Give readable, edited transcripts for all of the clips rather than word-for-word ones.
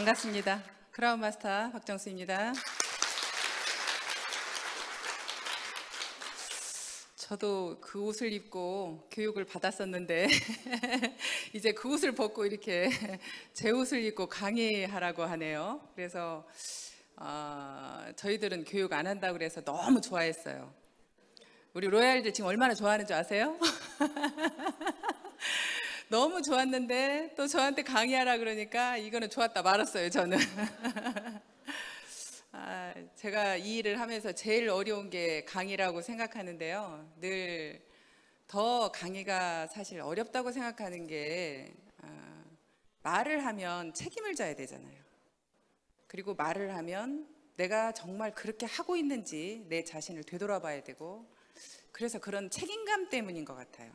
반갑습니다. 크라운 마스터 박정수입니다. 저도 그 옷을 입고 교육을 받았었는데 이제 그 옷을 벗고 이렇게 제 옷을 입고 강의하라고 하네요. 그래서 저희들은 교육 안 한다고 그래서 너무 좋아했어요. 우리 로얄들 지금 얼마나 좋아하는 줄 아세요? 너무 좋았는데 또 저한테 강의하라 그러니까 이거는 좋았다 말았어요, 저는. 제가 이 일을 하면서 제일 어려운 게 강의라고 생각하는데요. 늘 더 강의가 사실 어렵다고 생각하는 게 말을 하면 책임을 져야 되잖아요. 그리고 말을 하면 내가 정말 그렇게 하고 있는지 내 자신을 되돌아봐야 되고, 그래서 그런 책임감 때문인 것 같아요.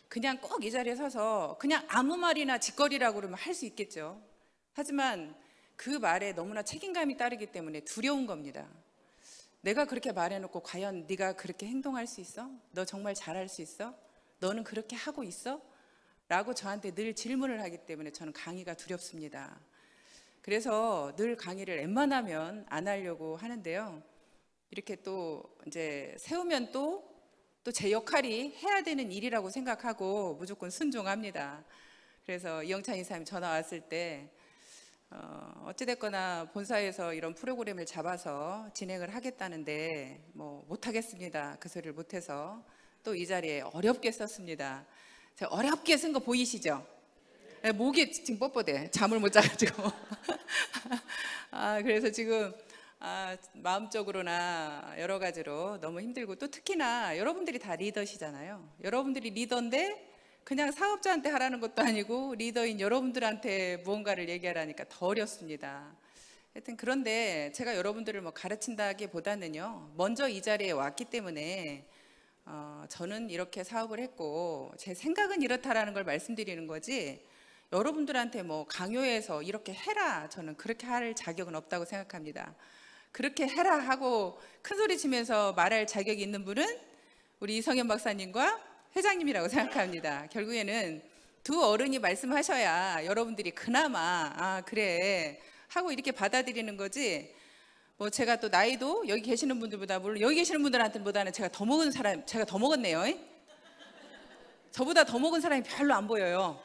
그냥 꼭 이 자리에 서서 그냥 아무 말이나 짓거리라고 그러면 할 수 있겠죠. 하지만 그 말에 너무나 책임감이 따르기 때문에 두려운 겁니다. 내가 그렇게 말해놓고 과연 네가 그렇게 행동할 수 있어? 너 정말 잘할 수 있어? 너는 그렇게 하고 있어? 라고 저한테 늘 질문을 하기 때문에 저는 강의가 두렵습니다. 그래서 늘 강의를 웬만하면 안 하려고 하는데요. 이렇게 또 이제 세우면 또 제 역할이 해야 되는 일이라고 생각하고 무조건 순종합니다. 그래서 이영찬 이사님 전화 왔을 때 어찌됐거나 본사에서 이런 프로그램을 잡아서 진행을 하겠다는데 못하겠습니다. 그 소리를 못해서 또 이 자리에 어렵게 썼습니다. 제가 어렵게 쓴 거 보이시죠? 목이 지금 뻣뻣해. 잠을 못 자가지고. 그래서 지금 마음적으로나 여러 가지로 너무 힘들고, 또 특히나 여러분들이 다 리더시잖아요. 여러분들이 리더인데 그냥 사업자한테 하라는 것도 아니고 리더인 여러분들한테 무언가를 얘기하라니까 더 어렵습니다. 하여튼 그런데 제가 여러분들을 가르친다기보다는요, 먼저 이 자리에 왔기 때문에 저는 이렇게 사업을 했고 제 생각은 이렇다라는 걸 말씀드리는 거지, 여러분들한테 강요해서 이렇게 해라, 저는 그렇게 할 자격은 없다고 생각합니다. 그렇게 해라 하고 큰 소리 치면서 말할 자격이 있는 분은 우리 이성현 박사님과 회장님이라고 생각합니다. 결국에는 두 어른이 말씀하셔야 여러분들이 그나마 그래 하고 이렇게 받아들이는 거지, 제가 또 나이도 여기 계시는 분들보다, 물론 여기 계시는 분들한테보다는 제가 더 먹은 사람, 제가 더 먹었네요. 저보다 더 먹은 사람이 별로 안 보여요.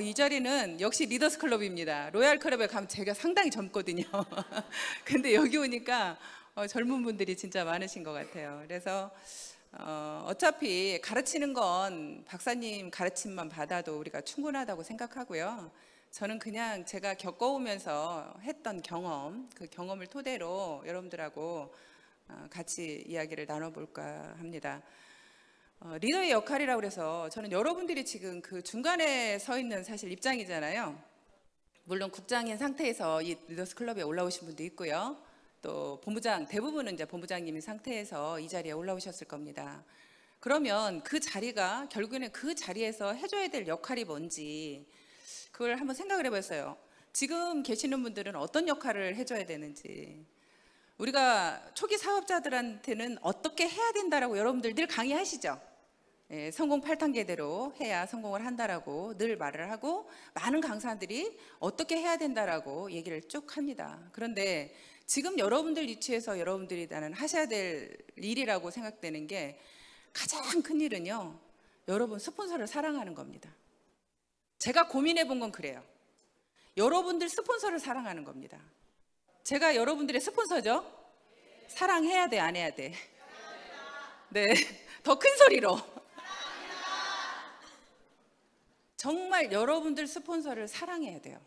이 자리는 역시 리더스 클럽입니다. 로얄 클럽에 가면 제가 상당히 젊거든요. 근데 여기 오니까 젊은 분들이 진짜 많으신 것 같아요. 그래서 어차피 가르치는 건 박사님 가르침만 받아도 우리가 충분하다고 생각하고요. 저는 그냥 제가 겪어오면서 했던 경험, 그 경험을 토대로 여러분들하고 같이 이야기를 나눠볼까 합니다. 리더의 역할이라고 해서 저는 여러분들이 지금 그 중간에 서 있는 사실 입장이잖아요. 물론 국장인 상태에서 이 리더스 클럽에 올라오신 분도 있고요. 또 본부장, 대부분은 이제 본부장님인 상태에서 이 자리에 올라오셨을 겁니다. 그러면 그 자리가 결국에는 그 자리에서 해줘야 될 역할이 뭔지 그걸 한번 생각을 해봤어요. 지금 계시는 분들은 어떤 역할을 해줘야 되는지, 우리가 초기 사업자들한테는 어떻게 해야 된다라고 여러분들 늘 강의하시죠. 성공 8단계대로 해야 성공을 한다라고 늘 말을 하고, 많은 강사들이 어떻게 해야 된다라고 얘기를 쭉 합니다. 그런데 지금 여러분들 위치에서 여러분들이 나는 하셔야 될 일이라고 생각되는 게, 가장 큰 일은요, 여러분 스폰서를 사랑하는 겁니다. 제가 고민해 본 건 그래요. 여러분들 스폰서를 사랑하는 겁니다. 제가 여러분들의 스폰서죠? 사랑해야 돼, 안 해야 돼? 네, 더 큰 소리로. 정말 여러분들 스폰서를 사랑해야 돼요.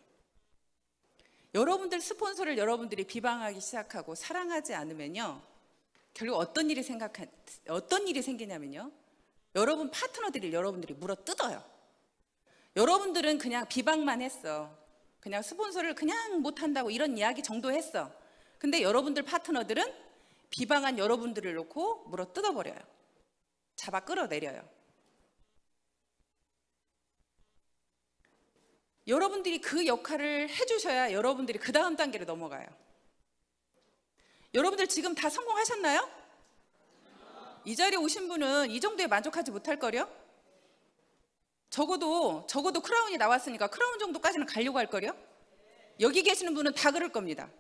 여러분들 스폰서를 여러분들이 비방하기 시작하고 사랑하지 않으면요, 결국 어떤 일이 생기냐면요, 여러분 파트너들이 여러분들이 물어 뜯어요. 여러분들은 그냥 비방만 했어. 그냥 스폰서를 그냥 못한다고 이런 이야기 정도 했어. 근데 여러분들 파트너들은 비방한 여러분들을 놓고 물어 뜯어버려요. 잡아 끌어내려요. 여러분들이 그 역할을 해주셔야 여러분들이 그 다음 단계로 넘어가요. 여러분들 지금 다 성공하셨나요? 이 자리에 오신 분은 이 정도에 만족하지 못할 거요? 적어도 크라운이 나왔으니까 크라운 정도까지는 가려고 할 거요? 여기 계시는 분은 다 그럴 겁니다.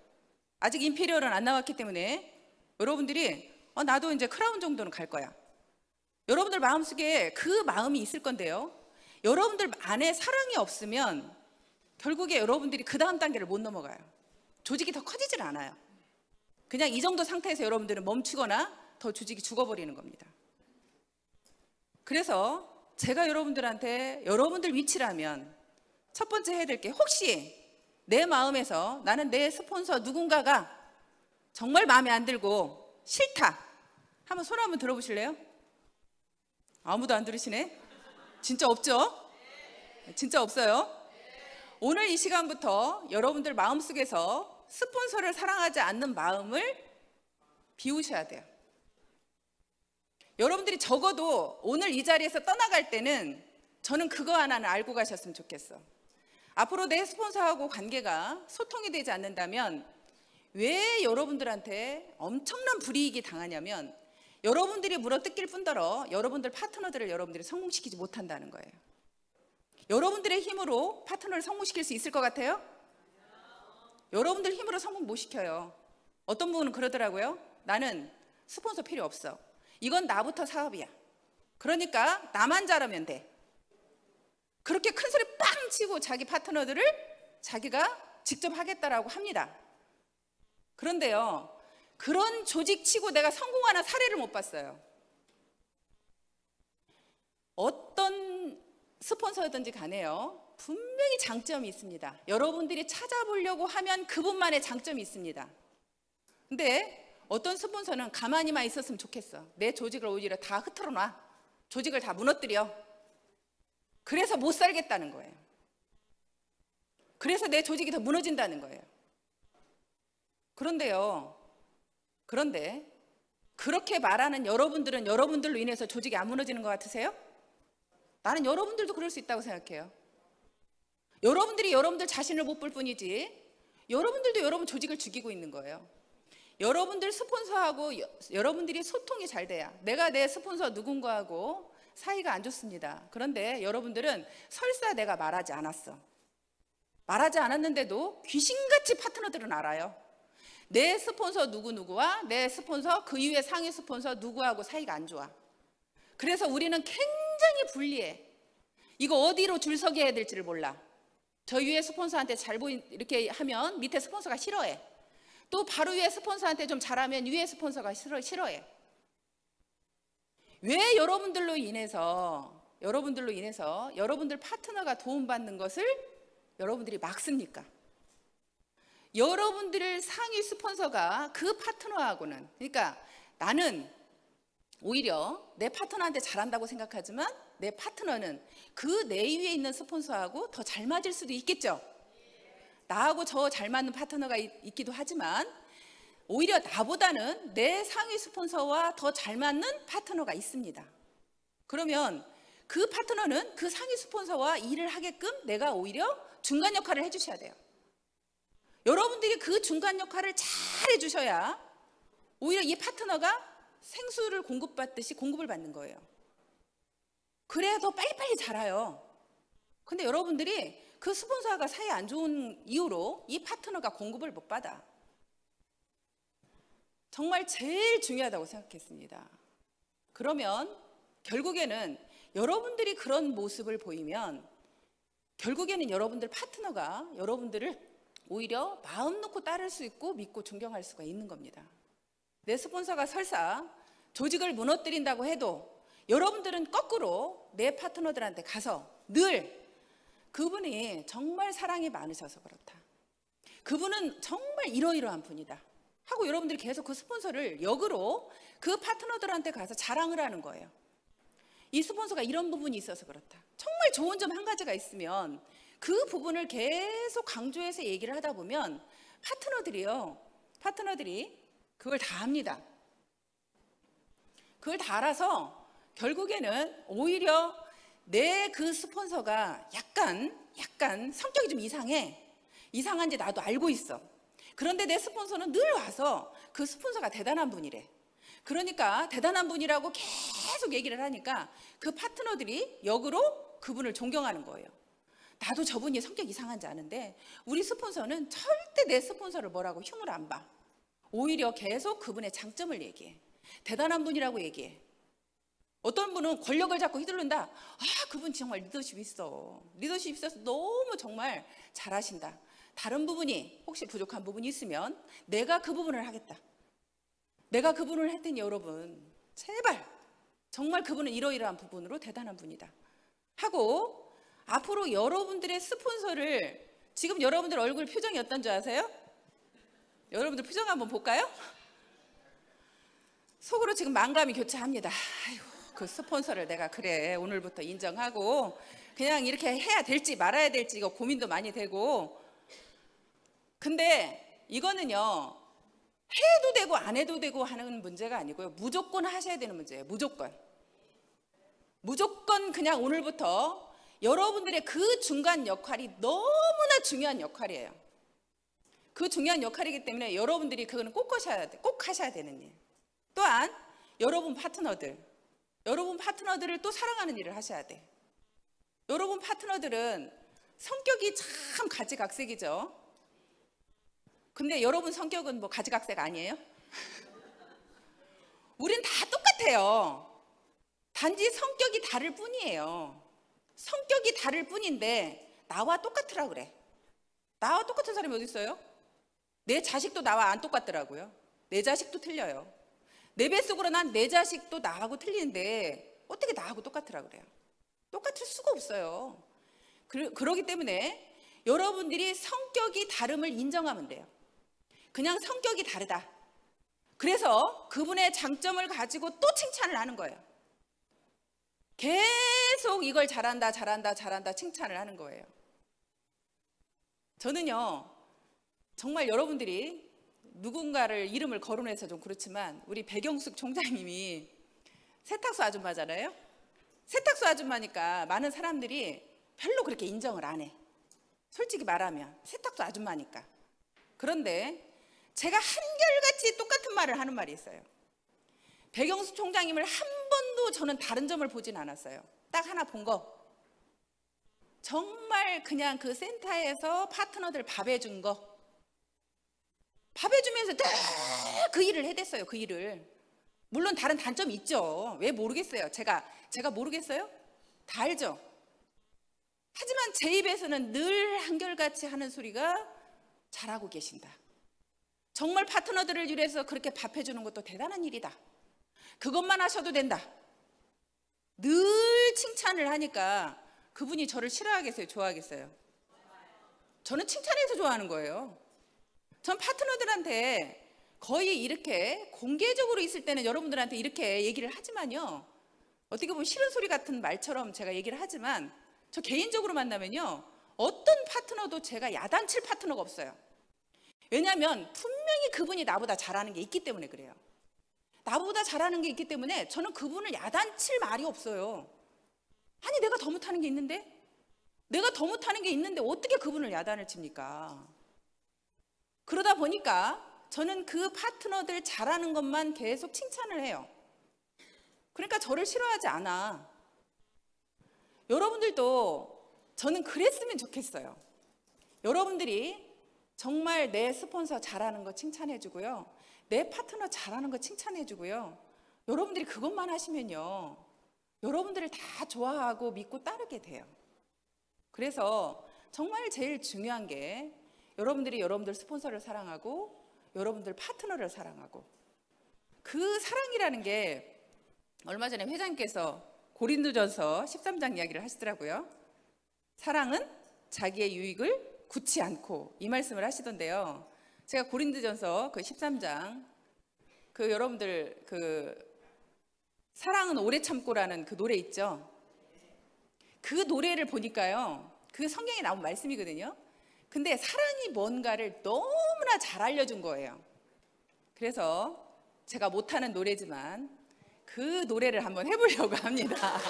아직 임페리얼은 안 나왔기 때문에 여러분들이 나도 이제 크라운 정도는 갈 거야. 여러분들 마음속에 그 마음이 있을 건데요. 여러분들 안에 사랑이 없으면 결국에 여러분들이 그 다음 단계를 못 넘어가요. 조직이 더 커지질 않아요. 그냥 이 정도 상태에서 여러분들은 멈추거나 더 조직이 죽어버리는 겁니다. 그래서 제가 여러분들한테 여러분들 위치라면 첫 번째 해야 될 게, 혹시 내 마음에서 나는 내 스폰서 누군가가 정말 마음에 안 들고 싫다, 한번 손 한번 들어보실래요? 아무도 안 들으시네? 진짜 없죠? 진짜 없어요? 오늘 이 시간부터 여러분들 마음속에서 스폰서를 사랑하지 않는 마음을 비우셔야 돼요. 여러분들이 적어도 오늘 이 자리에서 떠나갈 때는 저는 그거 하나는 알고 가셨으면 좋겠어. 앞으로 내 스폰서하고 관계가 소통이 되지 않는다면 왜 여러분들한테 엄청난 불이익이 당하냐면, 여러분들이 물어뜯길 뿐더러 여러분들 파트너들을 여러분들이 성공시키지 못한다는 거예요. 여러분들의 힘으로 파트너를 성공시킬 수 있을 것 같아요? 여러분들 힘으로 성공 못 시켜요. 어떤 분은 그러더라고요. 나는 스폰서 필요 없어. 이건 나부터 사업이야. 그러니까 나만 잘하면 돼. 그렇게 큰 소리 빵 치고 자기 파트너들을 자기가 직접 하겠다라고 합니다. 그런데요, 그런 조직 치고 내가 성공하는 사례를 못 봤어요. 어떤 스폰서든지 간에요, 분명히 장점이 있습니다. 여러분들이 찾아보려고 하면 그분만의 장점이 있습니다. 근데 어떤 스폰서는 가만히만 있었으면 좋겠어. 내 조직을 오히려 다 흐트러 놔. 조직을 다 무너뜨려. 그래서 못 살겠다는 거예요. 그래서 내 조직이 더 무너진다는 거예요. 그런데 그렇게 말하는 여러분들은 여러분들로 인해서 조직이 안 무너지는 것 같으세요? 나는 여러분들도 그럴 수 있다고 생각해요. 여러분들이 여러분들 자신을 못 볼 뿐이지 여러분들도 여러분 조직을 죽이고 있는 거예요. 여러분들 스폰서하고 여러분들이 소통이 잘 돼야, 내가 내 스폰서 누군가하고 사이가 안 좋습니다. 그런데 여러분들은 설사 내가 말하지 않았어. 말하지 않았는데도 귀신같이 파트너들은 알아요. 내 스폰서 누구누구와 내 스폰서 그 이후에 상위 스폰서 누구하고 사이가 안 좋아. 그래서 우리는 굉장히 불리해. 이거 어디로 줄 서게 해야 될지를 몰라. 저 위에 스폰서한테 이렇게 하면 밑에 스폰서가 싫어해. 또 바로 위에 스폰서한테 좀 잘하면 위에 스폰서가 싫어해. 왜 여러분들로 인해서 여러분들 파트너가 도움받는 것을 여러분들이 막습니까? 여러분들 상위 스폰서가 그 파트너하고는, 그러니까 나는 오히려 내 파트너한테 잘한다고 생각하지만 내 파트너는 그 내 위에 있는 스폰서하고 더 잘 맞을 수도 있겠죠. 나하고 저 잘 맞는 파트너가 있기도 하지만 오히려 나보다는 내 상위 스폰서와 더 잘 맞는 파트너가 있습니다. 그러면 그 파트너는 그 상위 스폰서와 일을 하게끔 내가 오히려 중간 역할을 해주셔야 돼요. 여러분들이 그 중간 역할을 잘 해주셔야 오히려 이 파트너가 생수를 공급받듯이 공급을 받는 거예요. 그래야 더 빨리빨리 자라요. 근데 여러분들이 그 스폰서가 사이 안 좋은 이유로 이 파트너가 공급을 못 받아. 정말 제일 중요하다고 생각했습니다. 그러면 결국에는 여러분들이 그런 모습을 보이면 결국에는 여러분들 파트너가 여러분들을 오히려 마음 놓고 따를 수 있고 믿고 존경할 수가 있는 겁니다. 내 스폰서가 설사 조직을 무너뜨린다고 해도 여러분들은 거꾸로 내 파트너들한테 가서 늘 그분이 정말 사랑이 많으셔서 그렇다. 그분은 정말 이러이러한 분이다. 하고 여러분들이 계속 그 스폰서를 역으로 그 파트너들한테 가서 자랑을 하는 거예요. 이 스폰서가 이런 부분이 있어서 그렇다. 정말 좋은 점 한 가지가 있으면 그 부분을 계속 강조해서 얘기를 하다 보면 파트너들이 그걸 다 압니다. 그걸 다 알아서 결국에는 오히려 내 그 스폰서가 약간 성격이 좀 이상한지 나도 알고 있어. 그런데 내 스폰서는 늘 와서 그 스폰서가 대단한 분이래. 그러니까 대단한 분이라고 계속 얘기를 하니까 그 파트너들이 역으로 그분을 존경하는 거예요. 나도 저분이 성격 이상한지 아는데 우리 스폰서는 절대 내 스폰서를 뭐라고 흉을 안 봐. 오히려 계속 그분의 장점을 얘기해. 대단한 분이라고 얘기해. 어떤 분은 권력을 잡고 휘두른다. 아, 그분 정말 리더십 있어. 리더십 있어서 너무 정말 잘하신다. 다른 부분이 혹시 부족한 부분이 있으면 내가 그 부분을 하겠다. 내가 그 부분을 했더니 여러분 제발 정말 그분은 이러이러한 부분으로 대단한 분이다 하고 앞으로 여러분들의 스폰서를 지금 여러분들 얼굴 표정이 어떤 줄 아세요? 여러분들 표정 한번 볼까요? 속으로 지금 만감이 교차합니다. 아이고, 그 스폰서를 내가 그래 오늘부터 인정하고 그냥 이렇게 해야 될지 말아야 될지 이거 고민도 많이 되고. 근데 이거는요 해도 되고 안 해도 되고 하는 문제가 아니고요, 무조건 하셔야 되는 문제예요. 무조건 그냥 오늘부터 여러분들의 그 중간 역할이 너무나 중요한 역할이에요. 그 중요한 역할이기 때문에 여러분들이 그거는 꼭 하셔야 되는 일. 또한 여러분 파트너들을 또 사랑하는 일을 하셔야 돼. 여러분 파트너들은 성격이 참 가지각색이죠. 근데 여러분 성격은 뭐 가지각색 아니에요? 우린 다 똑같아요. 단지 성격이 다를 뿐이에요. 성격이 다를 뿐인데 나와 똑같으라 그래. 나와 똑같은 사람이 어디 있어요? 내 자식도 나와 안 똑같더라고요. 내 자식도 틀려요. 내 뱃속으로 난 내 자식도 나하고 틀리는데 어떻게 나하고 똑같으라 그래요? 똑같을 수가 없어요. 그러기 때문에 여러분들이 성격이 다름을 인정하면 돼요. 그냥 성격이 다르다. 그래서 그분의 장점을 가지고 또 칭찬을 하는 거예요. 계속 이걸 잘한다 칭찬을 하는 거예요. 저는요 정말 여러분들이 누군가를 이름을 거론해서 좀 그렇지만 우리 백영숙 총장님이 세탁소 아줌마잖아요. 세탁소 아줌마니까 많은 사람들이 별로 그렇게 인정을 안 해. 솔직히 말하면 세탁소 아줌마니까. 그런데 제가 한결같이 똑같은 말을 하는 말이 있어요. 백영숙 총장님을 한 번도 저는 다른 점을 보진 않았어요. 딱 하나 본 거. 정말 그냥 그 센터에서 파트너들 밥 해준 거. 밥 해주면서 딱 그 일을 해댔어요. 그 일을. 물론 다른 단점이 있죠. 왜 모르겠어요. 제가 모르겠어요? 다 알죠. 하지만 제 입에서는 늘 한결같이 하는 소리가 잘하고 계신다. 정말 파트너들을 위해서 그렇게 밥 해주는 것도 대단한 일이다. 그것만 하셔도 된다. 늘 칭찬을 하니까 그분이 저를 싫어하겠어요? 좋아하겠어요? 저는 칭찬해서 좋아하는 거예요. 전 파트너들한테 거의 이렇게 공개적으로 있을 때는 여러분들한테 이렇게 얘기를 하지만요, 어떻게 보면 싫은 소리 같은 말처럼 제가 얘기를 하지만 저 개인적으로 만나면요 어떤 파트너도 제가 야단칠 파트너가 없어요. 왜냐하면 분명히 그분이 나보다 잘하는 게 있기 때문에 그래요. 나보다 잘하는 게 있기 때문에 저는 그분을 야단칠 말이 없어요. 아니 내가 더 못하는 게 있는데? 내가 더 못하는 게 있는데 어떻게 그분을 야단을 칩니까? 그러다 보니까 저는 그 파트너들 잘하는 것만 계속 칭찬을 해요. 그러니까 저를 싫어하지 않아. 여러분들도 저는 그랬으면 좋겠어요. 여러분들이 정말 내 스폰서 잘하는 거 칭찬해주고요, 내 파트너 잘하는 거 칭찬해주고요, 여러분들이 그것만 하시면요 여러분들을 다 좋아하고 믿고 따르게 돼요. 그래서 정말 제일 중요한 게 여러분들이 여러분들 스폰서를 사랑하고 여러분들 파트너를 사랑하고, 그 사랑이라는 게 얼마 전에 회장님께서 고린도전서 13장 이야기를 하시더라고요. 사랑은 자기의 유익을 굳지 않고, 이 말씀을 하시던데요. 제가 고린도전서 그 13장 그 여러분들 그 사랑은 오래 참고라는 그 노래 있죠. 그 노래를 보니까요 그 성경에 나온 말씀이거든요. 근데 사랑이 뭔가를 너무나 잘 알려준 거예요. 그래서 제가 못하는 노래지만 그 노래를 한번 해보려고 합니다.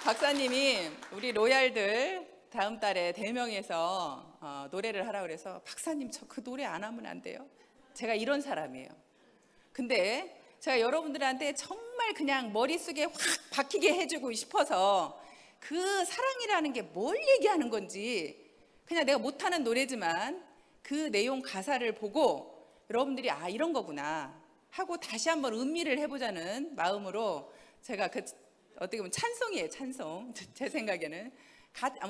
박사님이 우리 로얄들 다음 달에 대명에서 노래를 하라고 그래서 박사님 저 그 노래 안 하면 안 돼요? 제가 이런 사람이에요. 근데 제가 여러분들한테 정말 사랑을 그냥 머릿속에 확 박히게 해주고 싶어서 그 사랑이라는 게 뭘 얘기하는 건지 그냥 내가 못하는 노래지만 그 내용 가사를 보고 여러분들이 아 이런 거구나 하고 다시 한번 음미를 해보자는 마음으로 제가 그 어떻게 보면 찬송이에요. 찬송. 제 생각에는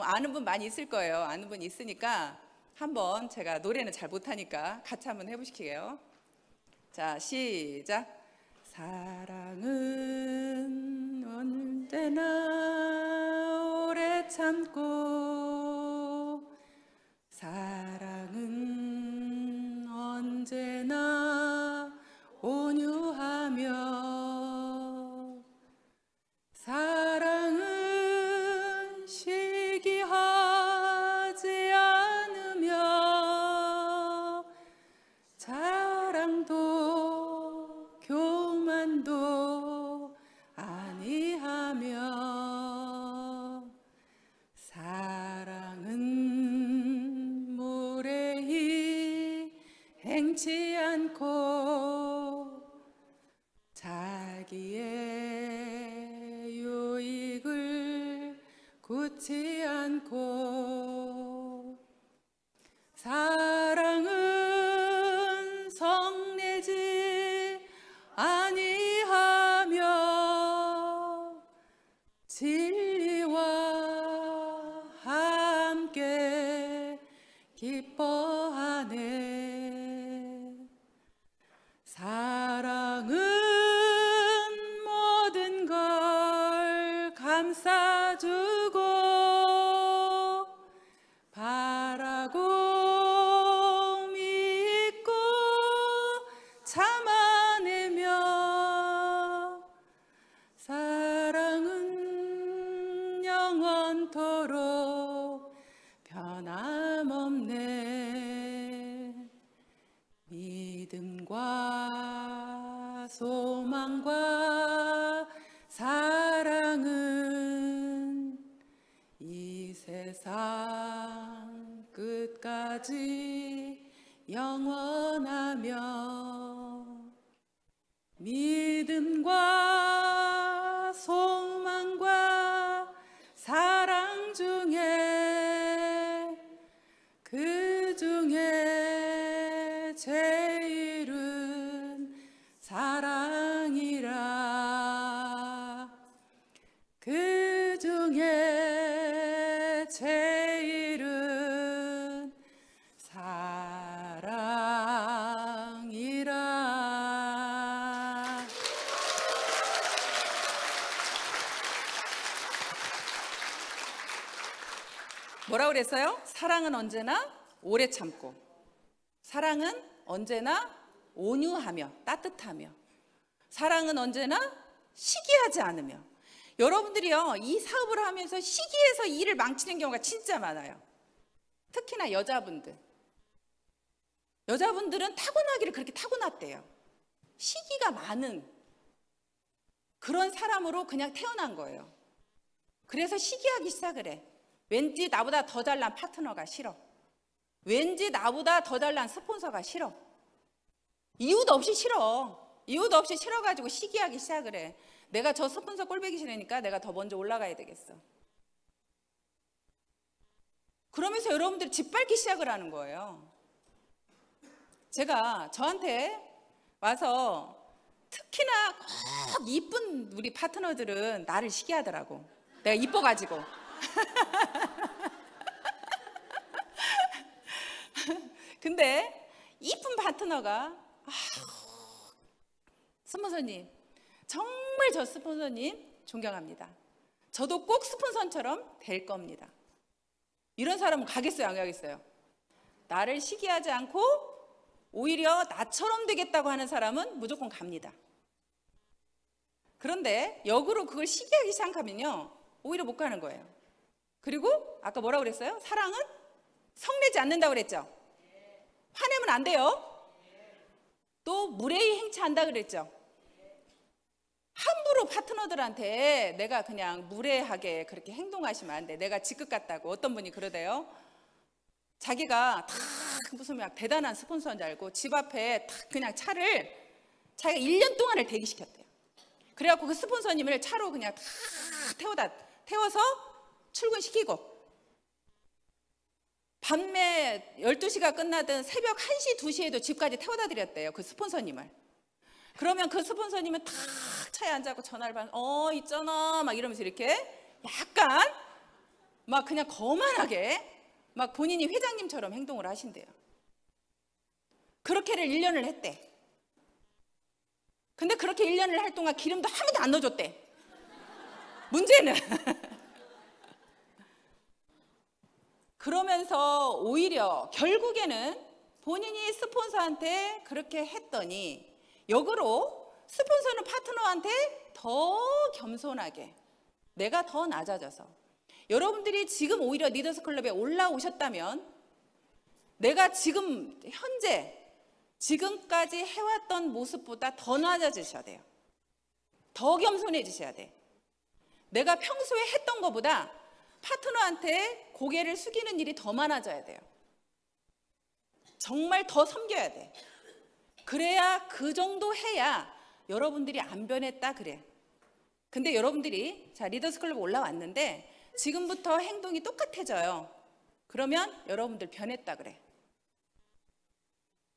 아는 분 많이 있을 거예요. 아는 분 있으니까 한번 제가 노래는 잘 못하니까 같이 한번 해보실게요. 자, 시작. 사랑은 언제나 오래 참고 사랑은 언제나 온유하며 사랑은 시기하지 않으며 자랑도 교만도 아니하며 사랑은 무례히 행치 않고 자기의 유익을 굳지 않고 사랑은 성내지 아니하며 진리와 함께 기뻐하네. 사랑은 모든 걸 감싸주고 바라고 믿고 참아내며 사랑은 영원토록 변함없네. 믿음과 소망과 사랑은 이 세상 끝까지 영원하며 믿음과 소망과 사랑 중에 그 중에 제일은 사랑이라. 그 중에 제일은 사랑이라. 뭐라고 그랬어요? 사랑은 언제나 오래 참고 사랑은 언제나 온유하며 따뜻하며 사랑은 언제나 시기하지 않으며. 여러분들이요 이 사업을 하면서 시기해서 일을 망치는 경우가 진짜 많아요. 특히나 여자분들은 타고나기를 그렇게 타고났대요. 시기가 많은 그런 사람으로 그냥 태어난 거예요. 그래서 시기하기 시작을 해. 왠지 나보다 더 잘난 파트너가 싫어. 왠지 나보다 더 잘난 스폰서가 싫어. 이유도 없이 싫어. 이유도 없이 싫어가지고 시기하기 시작을 해. 내가 저 스폰서 꼴보기 싫으니까 내가 더 먼저 올라가야 되겠어. 그러면서 여러분들이 짓밟기 시작을 하는 거예요. 제가 저한테 와서 특히나 꼭 이쁜 우리 파트너들은 나를 시기하더라고. 내가 이뻐가지고. 근데 이쁜 파트너가 스폰서님 정말 저 스폰서님 존경합니다. 저도 꼭 스폰서처럼 될 겁니다. 이런 사람은 가겠어요 안 가겠어요? 나를 시기하지 않고 오히려 나처럼 되겠다고 하는 사람은 무조건 갑니다. 그런데 역으로 그걸 시기하기 시작하면요 오히려 못 가는 거예요. 그리고 아까 뭐라고 그랬어요? 사랑은 성내지 않는다고 그랬죠? 화내면 안 돼요. 또 무례히 행차한다 그랬죠? 함부로 파트너들한테 내가 그냥 무례하게 그렇게 행동하시면 안 돼. 내가 직급 같다고. 어떤 분이 그러대요. 자기가 탁 무슨 막 대단한 스폰서인 줄 알고 집 앞에 탁 그냥 차를 자기가 1년 동안을 대기시켰대요. 그래갖고 그 스폰서님을 차로 그냥 다 태워서 출근시키고, 밤에 12시가 끝나든 새벽 1시, 2시에도 집까지 태워다 드렸대요, 그 스폰서님을. 그러면 그 스폰서님은 탁 차에 앉아서 전화를 받으면 있잖아 막 이러면서 이렇게 약간 막 그냥 거만하게 막 본인이 회장님처럼 행동을 하신대요. 그렇게를 1년을 했대. 근데 그렇게 1년을 할 동안 기름도 아무도 안 넣어줬대. 문제는 그러면서 오히려 결국에는 본인이 스폰서한테 그렇게 했더니 역으로 스폰서는 파트너한테 더 겸손하게, 내가 더 낮아져서, 여러분들이 지금 오히려 리더스 클럽에 올라오셨다면 내가 지금 현재 지금까지 해왔던 모습보다 더 낮아지셔야 돼요. 더 겸손해지셔야 돼. 내가 평소에 했던 것보다 파트너한테 고개를 숙이는 일이 더 많아져야 돼요. 정말 더 섬겨야 돼. 그래야, 그 정도 해야 여러분들이 안 변했다 그래. 근데 여러분들이 자 리더스 클럽 올라왔는데 지금부터 행동이 똑같아져요. 그러면 여러분들 변했다 그래.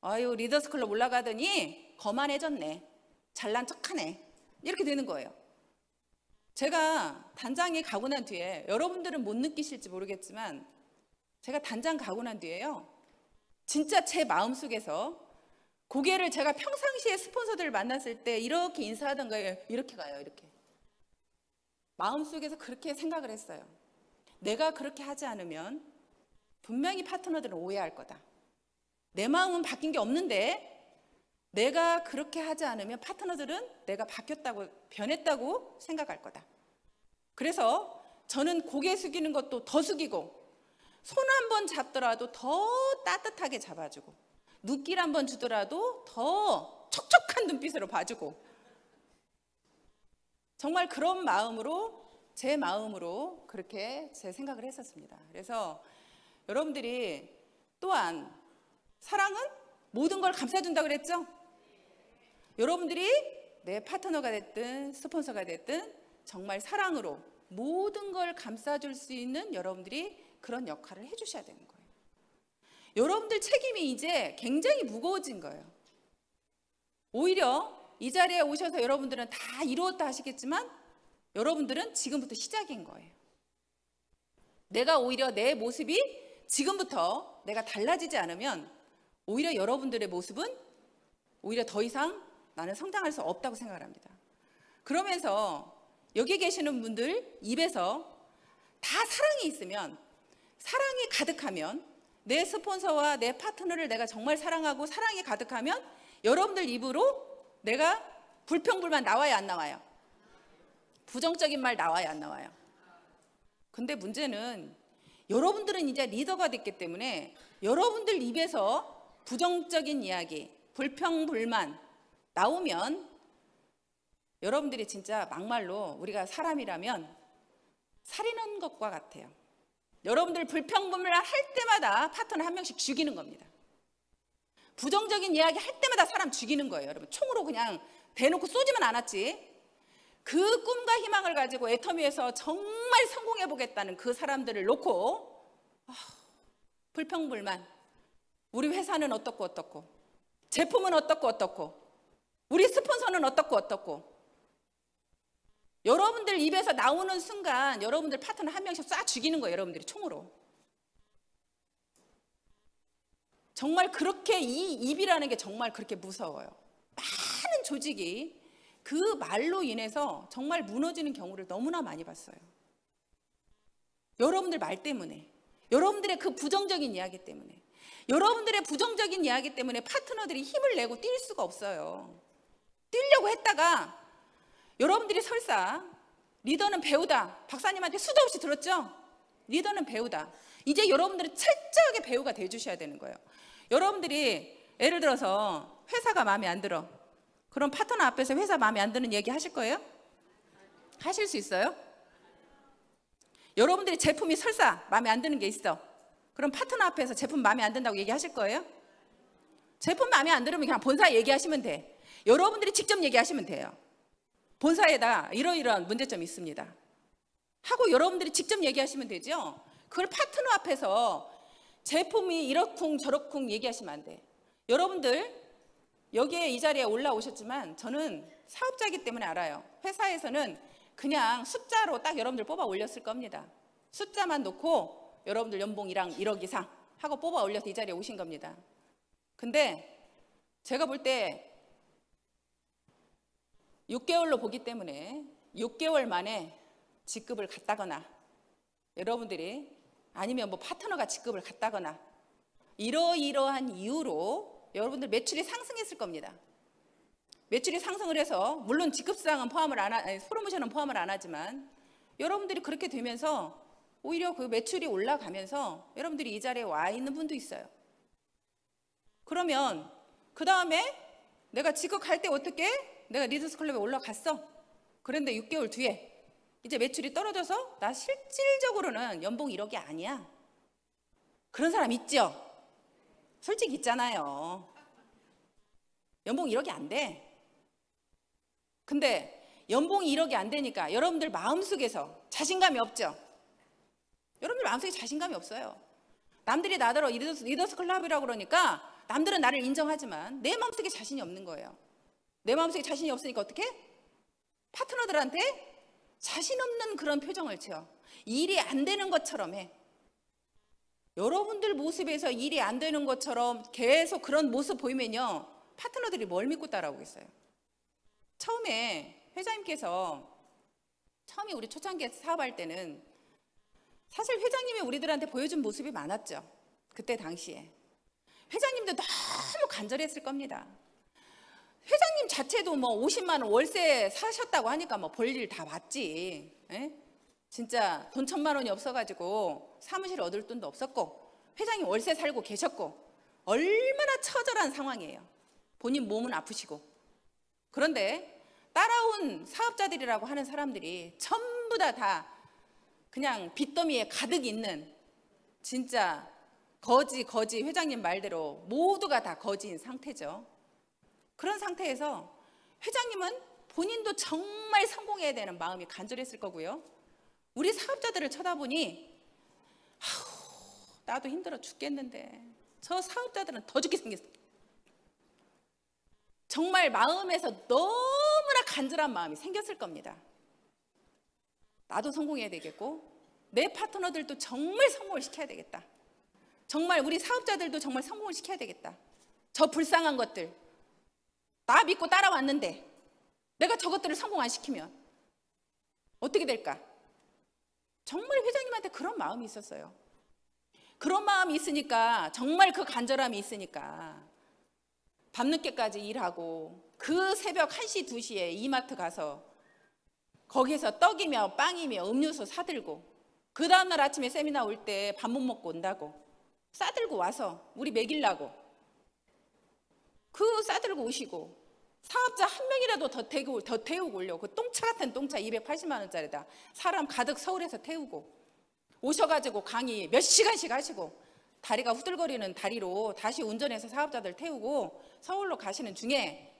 아유, 리더스 클럽 올라가더니 거만해졌네, 잘난 척하네, 이렇게 되는 거예요. 제가 단장에 가고 난 뒤에, 여러분들은 못 느끼실지 모르겠지만 제가 단장 가고 난 뒤에요, 진짜 제 마음속에서 고개를, 제가 평상시에 스폰서들을 만났을 때 이렇게 인사하던 거예요. 이렇게 가요, 이렇게. 마음속에서 그렇게 생각을 했어요. 내가 그렇게 하지 않으면 분명히 파트너들은 오해할 거다. 내 마음은 바뀐 게 없는데 내가 그렇게 하지 않으면 파트너들은 내가 바뀌었다고, 변했다고 생각할 거다. 그래서 저는 고개 숙이는 것도 더 숙이고, 손 한 번 잡더라도 더 따뜻하게 잡아주고, 눈길 한 번 주더라도 더 촉촉한 눈빛으로 봐주고, 정말 그런 마음으로, 제 마음으로 그렇게 제 생각을 했었습니다. 그래서 여러분들이 또한, 사랑은 모든 걸 감싸준다고 그랬죠? 여러분들이 내 파트너가 됐든 스폰서가 됐든 정말 사랑으로 모든 걸 감싸줄 수 있는 여러분들이 그런 역할을 해주셔야 되는 거예요. 여러분들 책임이 이제 굉장히 무거워진 거예요. 오히려 이 자리에 오셔서 여러분들은 다 이루었다 하시겠지만 여러분들은 지금부터 시작인 거예요. 내가 오히려 내 모습이 지금부터 내가 달라지지 않으면 오히려 여러분들의 모습은 오히려 더 이상 나는 성장할 수 없다고 생각을 합니다. 그러면서 여기 계시는 분들 입에서 다 사랑이 있으면, 사랑이 가득하면, 내 스폰서와 내 파트너를 내가 정말 사랑하고 사랑이 가득하면 여러분들 입으로 내가 불평불만 나와요, 안 나와요? 부정적인 말 나와요, 안 나와요? 근데 문제는 여러분들은 이제 리더가 됐기 때문에 여러분들 입에서 부정적인 이야기, 불평불만 나오면 여러분들이 진짜 막말로 우리가 사람이라면 살인한 것과 같아요. 여러분들 불평불만 할 때마다 파트너 한 명씩 죽이는 겁니다. 부정적인 이야기 할 때마다 사람 죽이는 거예요. 여러분, 총으로 그냥 대놓고 쏘지만 않았지. 그 꿈과 희망을 가지고 애터미에서 정말 성공해보겠다는 그 사람들을 놓고 불평불만, 우리 회사는 어떻고 제품은 어떻고 우리 스폰서는 어떻고 여러분들 입에서 나오는 순간 여러분들 파트너 한 명씩 쏴 죽이는 거예요. 여러분들이 총으로. 정말 그렇게, 이 입이라는 게 정말 그렇게 무서워요. 많은 조직이 그 말로 인해서 정말 무너지는 경우를 너무나 많이 봤어요. 여러분들 말 때문에, 여러분들의 그 부정적인 이야기 때문에, 여러분들의 부정적인 이야기 때문에 파트너들이 힘을 내고 뛸 수가 없어요. 뛰려고 했다가 여러분들이 설사 리더는 배우다, 박사님한테 수도 없이 들었죠? 리더는 배우다. 이제 여러분들은 철저하게 배우가 돼주셔야 되는 거예요. 여러분들이 예를 들어서 회사가 마음에 안 들어. 그럼 파트너 앞에서 회사 마음에 안 드는 얘기 하실 거예요? 하실 수 있어요? 여러분들이 제품이 설사 마음에 안 드는 게 있어. 그럼 파트너 앞에서 제품 마음에 안 든다고 얘기하실 거예요? 제품 마음에 안 들으면 그냥 본사 얘기하시면 돼. 여러분들이 직접 얘기하시면 돼요. 본사에다 이러이러한 문제점이 있습니다 하고 여러분들이 직접 얘기하시면 되죠. 그걸 파트너 앞에서 제품이 이렇쿵 저렇쿵 얘기하시면 안 돼. 여러분들 여기에 이 자리에 올라오셨지만 저는 사업자이기 때문에 알아요. 회사에서는 그냥 숫자로 딱 여러분들 뽑아 올렸을 겁니다. 숫자만 놓고 여러분들 연봉이랑 1억 이상 하고 뽑아 올려서 이 자리에 오신 겁니다. 근데 제가 볼 때 6개월로 보기 때문에 6개월 만에 직급을 갔다거나 여러분들이 아니면 뭐 파트너가 직급을 갔다거나 이러이러한 이유로 여러분들 매출이 상승했을 겁니다. 매출이 상승을 해서 물론 직급상은 포함을 프로모션은 포함을 안 하지만 여러분들이 그렇게 되면서 오히려 그 매출이 올라가면서 여러분들이 이 자리에 와 있는 분도 있어요. 그러면 그 다음에 내가 직급 갈 때 어떻게? 내가 리더스 클럽에 올라갔어. 그런데 6개월 뒤에 이제 매출이 떨어져서 나 실질적으로는 연봉 1억이 아니야. 그런 사람 있죠? 솔직히 있잖아요. 연봉 1억이 안 돼. 근데 연봉이 1억이 안 되니까 여러분들 마음속에서 자신감이 없죠? 여러분들 마음속에 자신감이 없어요. 남들이 나더러 리더스 클럽이라고 그러니까 남들은 나를 인정하지만 내 마음속에 자신이 없는 거예요. 내 마음속에 자신이 없으니까 어떻게? 파트너들한테 자신 없는 그런 표정을 지어. 일이 안 되는 것처럼 해. 여러분들 모습에서 일이 안 되는 것처럼 계속 그런 모습 보이면요. 파트너들이 뭘 믿고 따라오겠어요? 처음에 회장님께서 처음에 우리 초창기에 사업할 때는 사실 회장님이 우리들한테 보여준 모습이 많았죠. 그때 당시에. 회장님도 너무 간절했을 겁니다. 회장님 자체도 뭐 50만 원 월세 사셨다고 하니까 뭐 볼일 다 봤지. 에? 진짜 돈 1,000만 원이 없어가지고 사무실 얻을 돈도 없었고 회장님 월세 살고 계셨고 얼마나 처절한 상황이에요. 본인 몸은 아프시고. 그런데 따라온 사업자들이라고 하는 사람들이 전부 다 그냥 빚더미에 가득 있는 진짜 거지 회장님 말대로 모두가 다 거지인 상태죠. 그런 상태에서 회장님은 본인도 정말 성공해야 되는 마음이 간절했을 거고요. 우리 사업자들을 쳐다보니 나도 힘들어 죽겠는데 저 사업자들은 더 죽게 생겼어. 정말 마음에서 너무나 간절한 마음이 생겼을 겁니다. 나도 성공해야 되겠고 내 파트너들도 정말 성공을 시켜야 되겠다. 정말 우리 사업자들도 정말 성공을 시켜야 되겠다. 저 불쌍한 것들 나 믿고 따라왔는데 내가 저것들을 성공 안 시키면 어떻게 될까? 정말 회장님한테 그런 마음이 있었어요. 그런 마음이 있으니까 정말 그 간절함이 있으니까 밤늦게까지 일하고 그 새벽 1시 2시에 이마트 가서 거기서 떡이며 빵이며 음료수 사들고 그 다음날 아침에 세미나 올 때 밥 못 먹고 온다고 싸들고 와서 우리 먹이려고 그 싸들고 오시고 사업자 한 명이라도 더 태우고 오려고 그 똥차 같은 똥차 280만 원짜리다 사람 가득 서울에서 태우고 오셔가지고 강의 몇 시간씩 하시고 다리가 후들거리는 다리로 다시 운전해서 사업자들 태우고 서울로 가시는 중에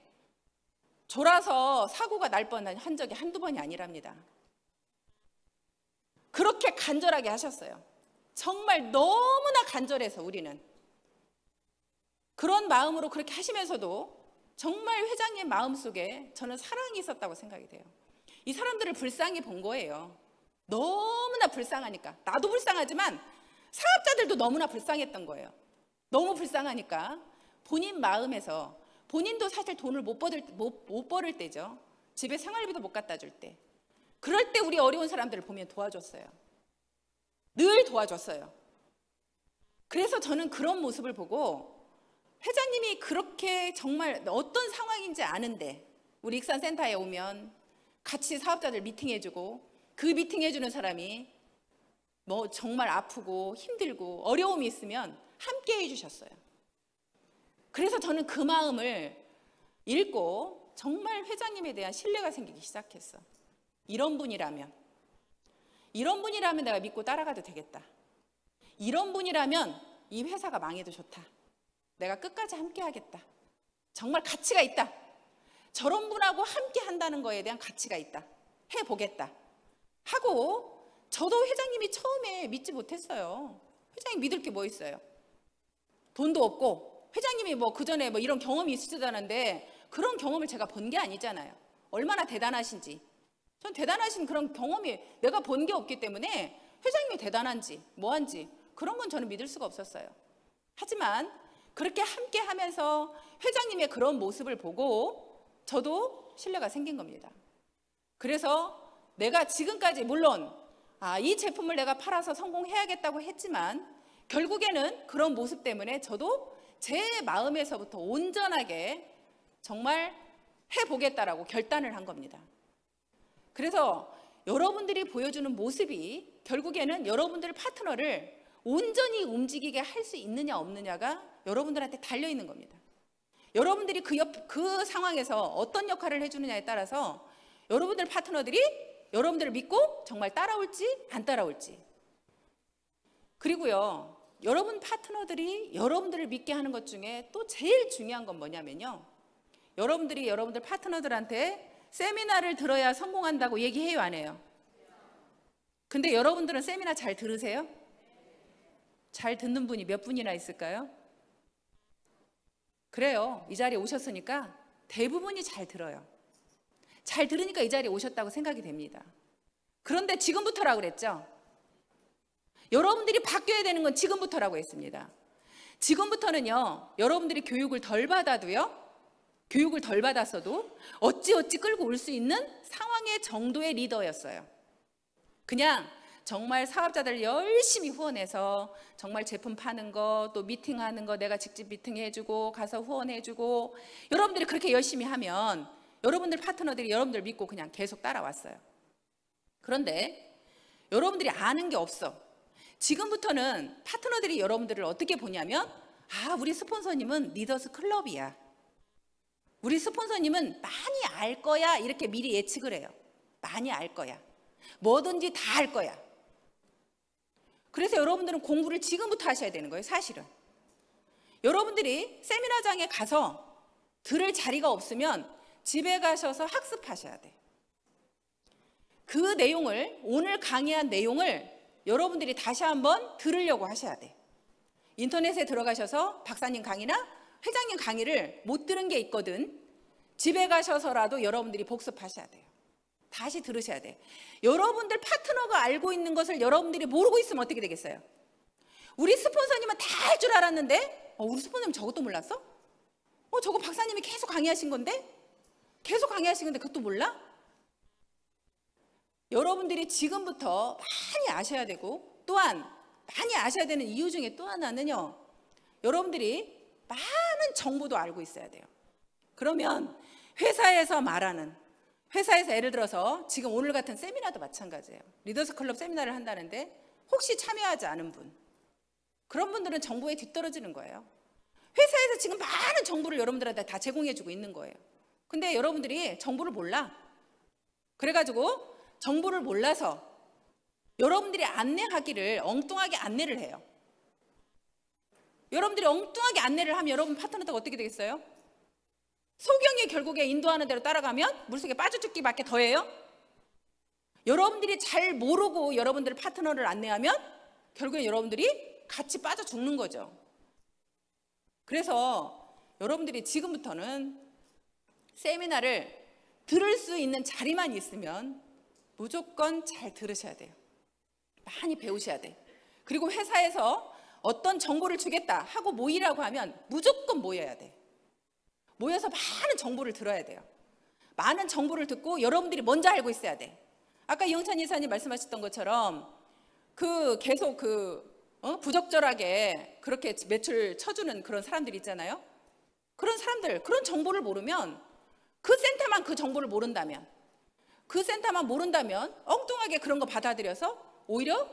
졸아서 사고가 날 뻔한 적이 한두 번이 아니랍니다. 그렇게 간절하게 하셨어요. 정말 너무나 간절해서 우리는 그런 마음으로 그렇게 하시면서도 정말 회장님 마음속에 저는 사랑이 있었다고 생각이 돼요. 이 사람들을 불쌍히 본 거예요. 너무나 불쌍하니까. 나도 불쌍하지만 사업자들도 너무나 불쌍했던 거예요. 너무 불쌍하니까 본인 마음에서 본인도 사실 돈을 못 벌을 때죠. 집에 생활비도 못 갖다 줄 때. 그럴 때 우리 어려운 사람들을 보면 도와줬어요. 늘 도와줬어요. 그래서 저는 그런 모습을 보고 회장님이 그렇게 정말 어떤 상황인지 아는데 우리 익산센터에 오면 같이 사업자들 미팅해주고 그 미팅해주는 사람이 뭐 정말 아프고 힘들고 어려움이 있으면 함께 해주셨어요. 그래서 저는 그 마음을 읽고 정말 회장님에 대한 신뢰가 생기기 시작했어. 이런 분이라면 내가 믿고 따라가도 되겠다. 이런 분이라면 이 회사가 망해도 좋다. 내가 끝까지 함께 하겠다. 정말 가치가 있다. 저런 분하고 함께 한다는 거에 대한 가치가 있다. 해보겠다. 하고 저도 회장님이 처음에 믿지 못했어요. 회장님 믿을 게 뭐 있어요? 돈도 없고 회장님이 뭐 그전에 뭐 이런 경험이 있으시다는데 그런 경험을 제가 본 게 아니잖아요. 얼마나 대단하신지. 전 대단하신 그런 경험이 내가 본 게 없기 때문에 회장님이 대단한지 뭐한지 그런 건 저는 믿을 수가 없었어요. 하지만 그렇게 함께 하면서 회장님의 그런 모습을 보고 저도 신뢰가 생긴 겁니다. 그래서 내가 지금까지 물론 이 제품을 내가 팔아서 성공해야겠다고 했지만 결국에는 그런 모습 때문에 저도 제 마음에서부터 온전하게 정말 해보겠다라고 결단을 한 겁니다. 그래서 여러분들이 보여주는 모습이 결국에는 여러분들 파트너를 온전히 움직이게 할 수 있느냐 없느냐가 여러분들한테 달려있는 겁니다. 여러분들이 그 상황에서 어떤 역할을 해주느냐에 따라서 여러분들 파트너들이 여러분들을 믿고 정말 따라올지 안 따라올지. 그리고요, 여러분 파트너들이 여러분들을 믿게 하는 것 중에 또 제일 중요한 건 뭐냐면요, 여러분들이 여러분들 파트너들한테 세미나를 들어야 성공한다고 얘기해요, 안 해요? 근데 여러분들은 세미나 잘 들으세요? 잘 듣는 분이 몇 분이나 있을까요? 그래요. 이 자리에 오셨으니까 대부분이 잘 들어요. 잘 들으니까 이 자리에 오셨다고 생각이 됩니다. 그런데 지금부터라고 그랬죠? 여러분들이 바뀌어야 되는 건 지금부터라고 했습니다. 지금부터는요, 여러분들이 교육을 덜 받았어도 어찌어찌 끌고 올 수 있는 상황의 정도의 리더였어요. 그냥 정말 사업자들 열심히 후원해서 정말 제품 파는 거, 또 미팅하는 거 내가 직접 미팅해주고 가서 후원해주고, 여러분들이 그렇게 열심히 하면 여러분들 파트너들이 여러분들 믿고 그냥 계속 따라왔어요. 그런데 여러분들이 아는 게 없어. 지금부터는 파트너들이 여러분들을 어떻게 보냐면, 우리 스폰서님은 리더스 클럽이야, 우리 스폰서님은 많이 알 거야, 이렇게 미리 예측을 해요. 많이 알 거야, 뭐든지 다 알 거야. 그래서 여러분들은 공부를 지금부터 하셔야 되는 거예요. 사실은 여러분들이 세미나장에 가서 들을 자리가 없으면 집에 가셔서 학습하셔야 돼. 그 내용을, 오늘 강의한 내용을 여러분들이 다시 한번 들으려고 하셔야 돼. 인터넷에 들어가셔서 박사님 강의나 회장님 강의를 못 들은 게 있거든. 집에 가셔서라도 여러분들이 복습하셔야 돼요. 다시 들으셔야 돼. 여러분들 파트너가 알고 있는 것을 여러분들이 모르고 있으면 어떻게 되겠어요? 우리 스폰서님은 다 할 줄 알았는데 우리 스폰서님 저것도 몰랐어? 저거 박사님이 계속 강의하신 건데? 계속 강의하신 건데 그것도 몰라? 여러분들이 지금부터 많이 아셔야 되고, 또한 많이 아셔야 되는 이유 중에 또 하나는요, 여러분들이 많은 정보도 알고 있어야 돼요. 그러면 회사에서 예를 들어서 지금 오늘 같은 세미나도 마찬가지예요. 리더스 클럽 세미나를 한다는데 혹시 참여하지 않은 분, 그런 분들은 정보에 뒤떨어지는 거예요. 회사에서 지금 많은 정보를 여러분들한테 다 제공해주고 있는 거예요. 근데 여러분들이 정보를 몰라. 그래가지고 정보를 몰라서 여러분들이 안내하기를 엉뚱하게 안내를 해요. 여러분들이 엉뚱하게 안내를 하면 여러분 파트너가 어떻게 되겠어요? 소경이 결국에 인도하는 대로 따라가면 물속에 빠져 죽기밖에 더해요. 여러분들이 잘 모르고 여러분들 파트너를 안내하면 결국에 여러분들이 같이 빠져 죽는 거죠. 그래서 여러분들이 지금부터는 세미나를 들을 수 있는 자리만 있으면 무조건 잘 들으셔야 돼요. 많이 배우셔야 돼. 그리고 회사에서 어떤 정보를 주겠다 하고 모이라고 하면 무조건 모여야 돼. 모여서 많은 정보를 들어야 돼요. 많은 정보를 듣고 여러분들이 먼저 알고 있어야 돼. 아까 이영찬 이사님 말씀하셨던 것처럼 계속 부적절하게 그렇게 매출 쳐주는 그런 사람들 있잖아요. 그런 사람들, 그런 정보를 모르면, 그 센터만 그 정보를 모른다면, 엉뚱하게 그런 거 받아들여서 오히려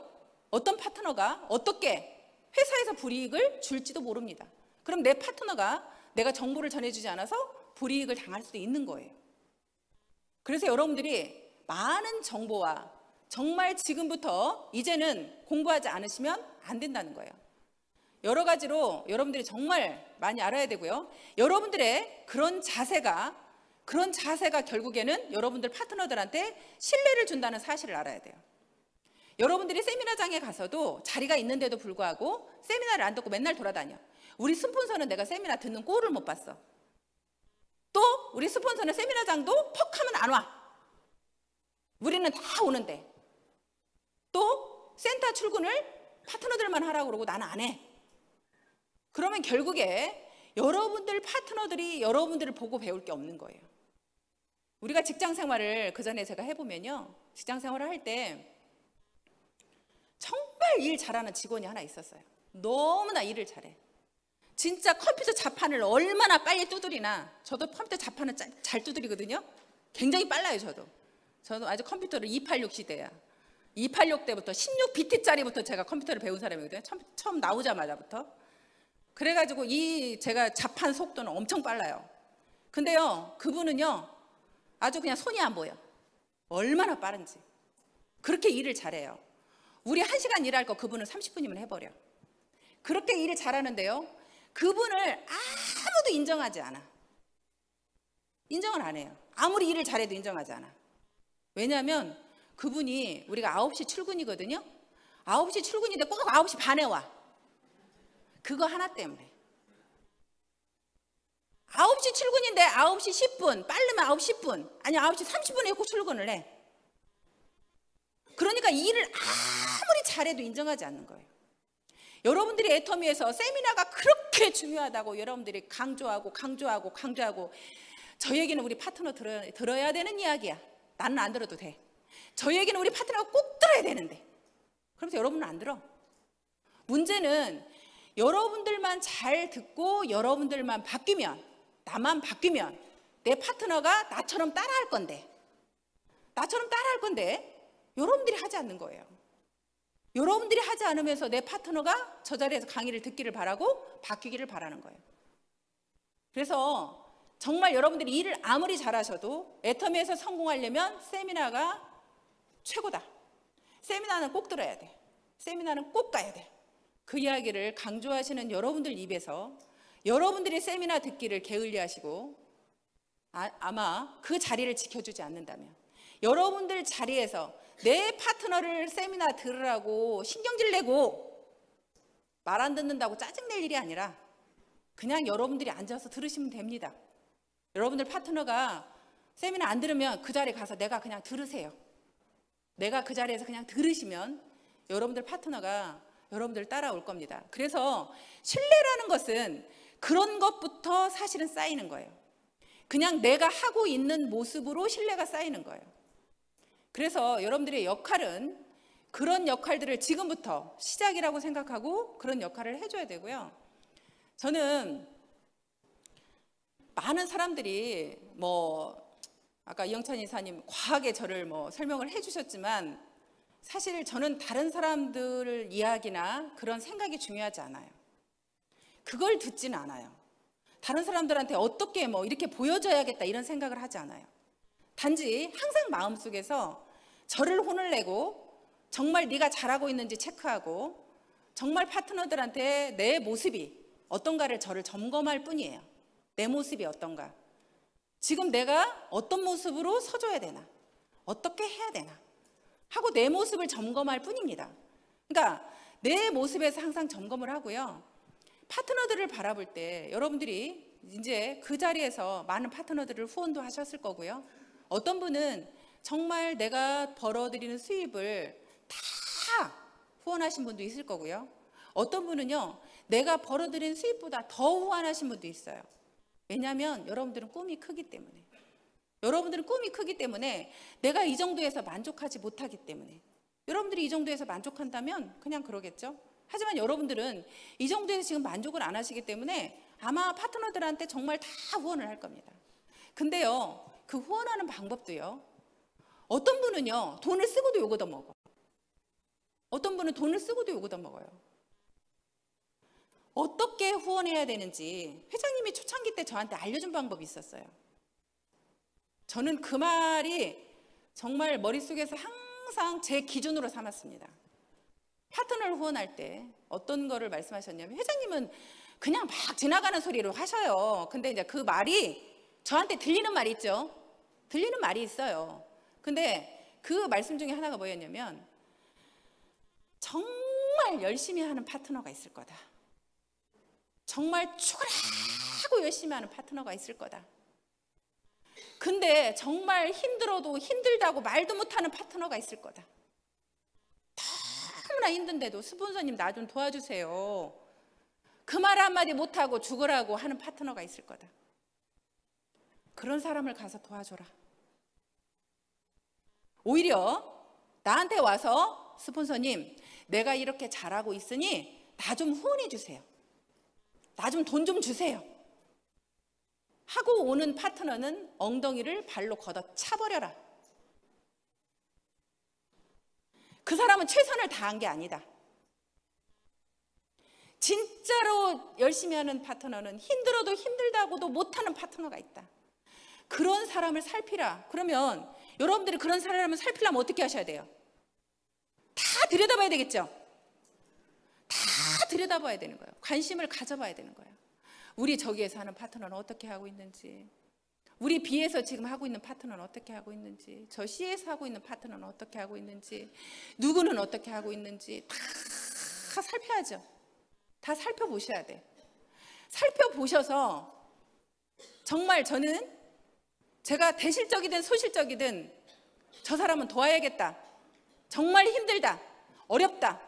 어떤 파트너가 어떻게 회사에서 불이익을 줄지도 모릅니다. 그럼 내 파트너가 내가 정보를 전해주지 않아서 불이익을 당할 수도 있는 거예요. 그래서 여러분들이 많은 정보와 정말 지금부터 이제는 공부하지 않으시면 안 된다는 거예요. 여러 가지로 여러분들이 정말 많이 알아야 되고요. 여러분들의 그런 자세가 그런 자세가 결국에는 여러분들 파트너들한테 신뢰를 준다는 사실을 알아야 돼요. 여러분들이 세미나장에 가서도 자리가 있는데도 불구하고 세미나를 안 듣고 맨날 돌아다녀. 우리 스폰서는 내가 세미나 듣는 꼴을 못 봤어. 또 우리 스폰서는 세미나장도 퍽 하면 안 와. 우리는 다 오는데. 또 센터 출근을 파트너들만 하라고 그러고 나는 안 해. 그러면 결국에 여러분들 파트너들이 여러분들을 보고 배울 게 없는 거예요. 우리가 직장 생활을 그전에 제가 해보면요, 직장 생활을 할 때 정말 일 잘하는 직원이 하나 있었어요. 너무나 일을 잘해. 진짜 컴퓨터 자판을 얼마나 빨리 두드리나. 저도 컴퓨터 자판을 잘 두드리거든요. 굉장히 빨라요. 저도 아주 컴퓨터를 286 시대야. 286 때부터 16비트짜리부터 제가 컴퓨터를 배운 사람이거든요. 처음 나오자마자부터. 그래가지고 제가 자판 속도는 엄청 빨라요. 근데요, 그분은요, 아주 그냥 손이 안 보여. 얼마나 빠른지. 그렇게 일을 잘해요. 우리 1시간 일할 거 그분은 30분이면 해버려. 그렇게 일을 잘하는데요, 그분을 아무도 인정하지 않아. 인정을 안 해요. 아무리 일을 잘해도 인정하지 않아. 왜냐하면 그분이, 우리가 9시 출근이거든요. 9시 출근인데 꼭 9시 반에 와. 그거 하나 때문에. 9시 출근인데 9시 10분, 빠르면 9시 10분, 아니 9시 30분에 꼭 출근을 해. 그러니까 일을 아무리 잘해도 인정하지 않는 거예요. 여러분들이 애터미에서 세미나가 그렇게 중요하다고 여러분들이 강조하고 저 얘기는 우리 파트너 들어야 되는 이야기야. 나는 안 들어도 돼. 저 얘기는 우리 파트너가 꼭 들어야 되는데. 그러면서 여러분은 안 들어. 문제는 여러분들만 잘 듣고 여러분들만 바뀌면, 나만 바뀌면 내 파트너가 나처럼 따라할 건데 여러분들이 하지 않는 거예요. 여러분들이 하지 않으면서 내 파트너가 저 자리에서 강의를 듣기를 바라고 바뀌기를 바라는 거예요. 그래서 정말 여러분들이 일을 아무리 잘하셔도 애터미에서 성공하려면 세미나가 최고다. 세미나는 꼭 들어야 돼. 세미나는 꼭 가야 돼. 그 이야기를 강조하시는 여러분들 입에서 여러분들이 세미나 듣기를 게을리하시고 아마 그 자리를 지켜주지 않는다면, 여러분들 자리에서 내 파트너를 세미나 들으라고 신경질 내고 말 안 듣는다고 짜증낼 일이 아니라 그냥 여러분들이 앉아서 들으시면 됩니다. 여러분들 파트너가 세미나 안 들으면 그 자리에 가서 내가 그냥 들으세요. 내가 그 자리에서 그냥 들으시면 여러분들 파트너가 여러분들 따라올 겁니다. 그래서 신뢰라는 것은 그런 것부터 사실은 쌓이는 거예요. 그냥 내가 하고 있는 모습으로 신뢰가 쌓이는 거예요. 그래서 여러분들의 역할은 그런 역할들을 지금부터 시작이라고 생각하고 그런 역할을 해줘야 되고요. 저는 많은 사람들이 아까 이영찬 이사님 과하게 저를 설명을 해주셨지만, 사실 저는 다른 사람들 이야기나 그런 생각이 중요하지 않아요. 그걸 듣지는 않아요. 다른 사람들한테 어떻게 이렇게 보여줘야겠다 이런 생각을 하지 않아요. 단지 항상 마음속에서 저를 혼을 내고 정말 네가 잘하고 있는지 체크하고 정말 파트너들한테 내 모습이 어떤가를 저를 점검할 뿐이에요. 내 모습이 어떤가, 지금 내가 어떤 모습으로 서줘야 되나, 어떻게 해야 되나 하고 내 모습을 점검할 뿐입니다. 그러니까 내 모습에서 항상 점검을 하고요. 파트너들을 바라볼 때 여러분들이 이제 그 자리에서 많은 파트너들을 후원도 하셨을 거고요. 어떤 분은 정말 내가 벌어들이는 수입을 다 후원하신 분도 있을 거고요. 어떤 분은요, 내가 벌어들인 수입보다 더 후원하신 분도 있어요. 왜냐하면 여러분들은 꿈이 크기 때문에. 여러분들은 꿈이 크기 때문에 내가 이 정도에서 만족하지 못하기 때문에. 여러분들이 이 정도에서 만족한다면 그냥 그러겠죠. 하지만 여러분들은 이 정도에서 지금 만족을 안 하시기 때문에 아마 파트너들한테 정말 다 후원을 할 겁니다. 근데요, 그 후원하는 방법도요, 어떤 분은요 돈을 쓰고도 욕 얻어먹어. 어떤 분은 돈을 쓰고도 욕 얻어먹어요. 어떻게 후원해야 되는지 회장님이 초창기 때 저한테 알려준 방법이 있었어요. 저는 그 말이 정말 머릿속에서 항상 제 기준으로 삼았습니다. 파트너를 후원할 때 어떤 거를 말씀하셨냐면, 회장님은 그냥 막 지나가는 소리로 하셔요. 근데 이제 그 말이 저한테 들리는 말이 있죠. 들리는 말이 있어요. 근데 그 말씀 중에 하나가 뭐였냐면 정말 열심히 하는 파트너가 있을 거다. 정말 죽으라고 열심히 하는 파트너가 있을 거다. 근데 정말 힘들어도 힘들다고 말도 못하는 파트너가 있을 거다. 너무나 힘든데도 스폰서님 나 좀 도와주세요. 그 말 한마디 못하고 죽으라고 하는 파트너가 있을 거다. 그런 사람을 가서 도와줘라. 오히려 나한테 와서 스폰서님 내가 이렇게 잘하고 있으니 나 좀 후원해 주세요. 나 좀 돈 좀 주세요. 하고 오는 파트너는 엉덩이를 발로 걷어 차버려라. 그 사람은 최선을 다한 게 아니다. 진짜로 열심히 하는 파트너는 힘들어도 힘들다고도 못하는 파트너가 있다. 그런 사람을 살피라. 그러면 여러분들이 그런 사람을 살피려면 어떻게 하셔야 돼요? 다 들여다봐야 되겠죠? 다 들여다봐야 되는 거예요. 관심을 가져봐야 되는 거예요. 우리 저기에서 하는 파트너는 어떻게 하고 있는지, 우리 B에서 지금 하고 있는 파트너는 어떻게 하고 있는지, 저 C에서 하고 있는 파트너는 어떻게 하고 있는지, 누구는 어떻게 하고 있는지 다 살펴야죠. 다 살펴보셔야 돼. 살펴보셔서 정말 저는 제가 대실적이든 소실적이든 저 사람은 도와야겠다. 정말 힘들다. 어렵다.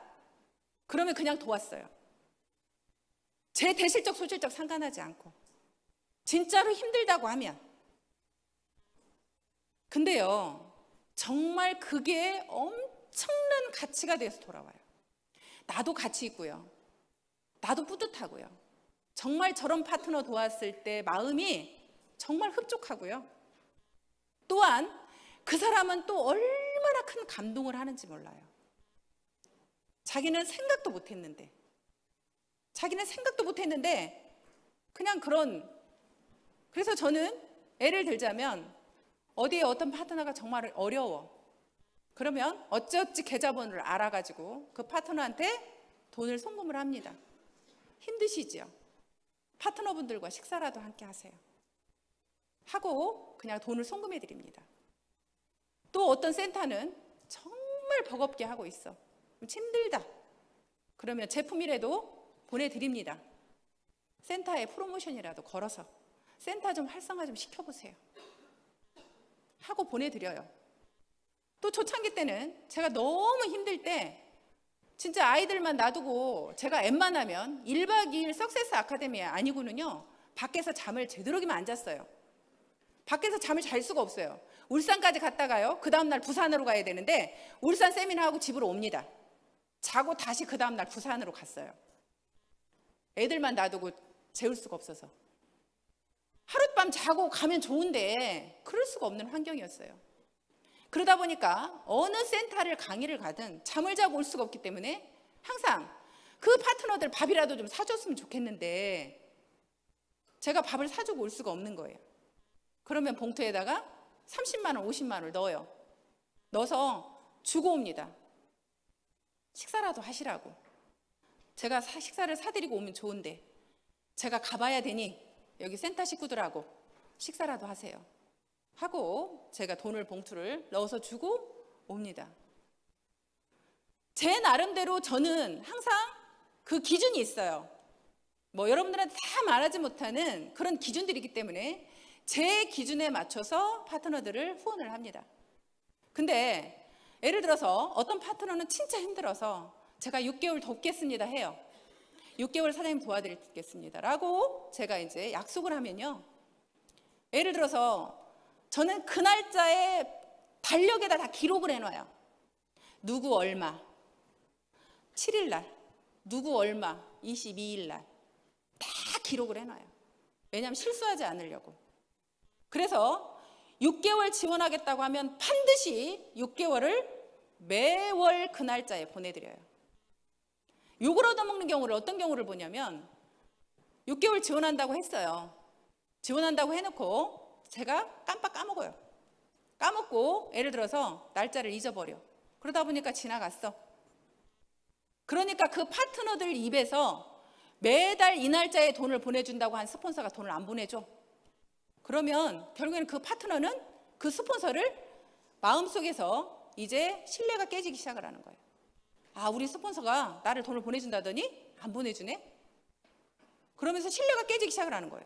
그러면 그냥 도왔어요. 제 대실적 소실적 상관하지 않고 진짜로 힘들다고 하면. 근데요 정말 그게 엄청난 가치가 돼서 돌아와요. 나도 가치 있고요. 나도 뿌듯하고요. 정말 저런 파트너 도왔을 때 마음이 정말 흡족하고요. 또한 그 사람은 또 얼마나 큰 감동을 하는지 몰라요. 자기는 생각도 못했는데 그냥 그래서 저는 예를 들자면 어디에 어떤 파트너가 정말 어려워. 그러면 어찌어찌 계좌번호를 알아가지고 그 파트너한테 돈을 송금을 합니다. 힘드시죠? 파트너분들과 식사라도 함께 하세요. 하고 그냥 돈을 송금해 드립니다. 또 어떤 센터는 정말 버겁게 하고 있어. 힘들다. 그러면 제품이라도 보내드립니다. 센터에 프로모션이라도 걸어서 센터 좀 활성화 좀 시켜보세요. 하고 보내드려요. 또 초창기 때는 제가 너무 힘들 때 진짜 아이들만 놔두고 제가 웬만하면 1박 2일 석세스 아카데미 아니고는요 밖에서 잠을 제대로기만 안 잤어요. 밖에서 잠을 잘 수가 없어요. 울산까지 갔다가요 그 다음날 부산으로 가야 되는데 울산 세미나하고 집으로 옵니다. 자고 다시 그 다음날 부산으로 갔어요. 애들만 놔두고 재울 수가 없어서. 하룻밤 자고 가면 좋은데 그럴 수가 없는 환경이었어요. 그러다 보니까 어느 센터를 강의를 가든 잠을 자고 올 수가 없기 때문에 항상 그 파트너들 밥이라도 좀 사줬으면 좋겠는데 제가 밥을 사주고 올 수가 없는 거예요. 그러면 봉투에다가 30만 원, 50만 원을 넣어요. 넣어서 주고 옵니다. 식사라도 하시라고. 제가 식사를 사드리고 오면 좋은데 제가 가봐야 되니 여기 센터 식구들하고 식사라도 하세요. 하고 제가 돈을 봉투를 넣어서 주고 옵니다. 제 나름대로 저는 항상 그 기준이 있어요. 뭐 여러분들한테 다 말하지 못하는 그런 기준들이기 때문에 제 기준에 맞춰서 파트너들을 후원을 합니다. 근데 예를 들어서 어떤 파트너는 진짜 힘들어서 제가 6개월 돕겠습니다 해요. 6개월 사장님 도와드리겠습니다 라고 제가 이제 약속을 하면요, 예를 들어서 저는 그 날짜에 달력에다 다 기록을 해놔요. 누구 얼마 7일날, 누구 얼마 22일날 다 기록을 해놔요. 왜냐하면 실수하지 않으려고. 그래서 6개월 지원하겠다고 하면 반드시 6개월을 매월 그 날짜에 보내드려요. 욕을 얻어먹는 경우를 어떤 경우를 보냐면 6개월 지원한다고 했어요. 지원한다고 해놓고 제가 깜빡 까먹어요. 까먹고 예를 들어서 날짜를 잊어버려. 그러다 보니까 지나갔어. 그러니까 그 파트너들 입에서 매달 이 날짜에 돈을 보내준다고 한 스폰서가 돈을 안 보내줘. 그러면 결국에는 그 파트너는 그 스폰서를 마음속에서 이제 신뢰가 깨지기 시작을 하는 거예요. 아, 우리 스폰서가 나를 돈을 보내준다더니 안 보내주네? 그러면서 신뢰가 깨지기 시작을 하는 거예요.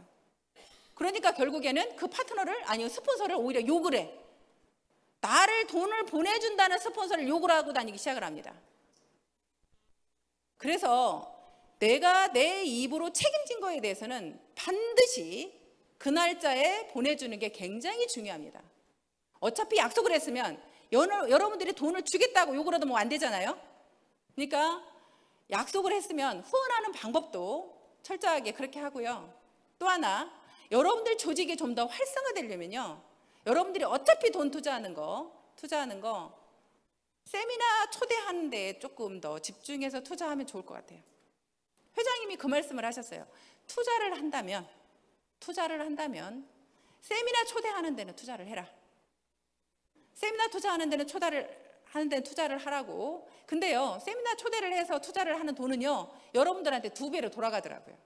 그러니까 결국에는 그 파트너를, 아니 스폰서를 오히려 욕을 해. 나를 돈을 보내준다는 스폰서를 욕을 하고 다니기 시작을 합니다. 그래서 내가 내 입으로 책임진 거에 대해서는 반드시 그 날짜에 보내주는 게 굉장히 중요합니다. 어차피 약속을 했으면 여러분들이 돈을 주겠다고 욕을 해도 뭐 안 되잖아요. 그러니까 약속을 했으면 후원하는 방법도 철저하게 그렇게 하고요. 또 하나, 여러분들 조직이 좀 더 활성화되려면요, 여러분들이 어차피 돈 투자하는 거 세미나 초대하는 데 조금 더 집중해서 투자하면 좋을 것 같아요. 회장님이 그 말씀을 하셨어요. 투자를 한다면 세미나 초대하는 데는 투자를 해라. 세미나 투자하는 데는 투자를 하라고. 근데요, 세미나 초대를 해서 투자를 하는 돈은요, 여러분들한테 2배로 돌아가더라고요.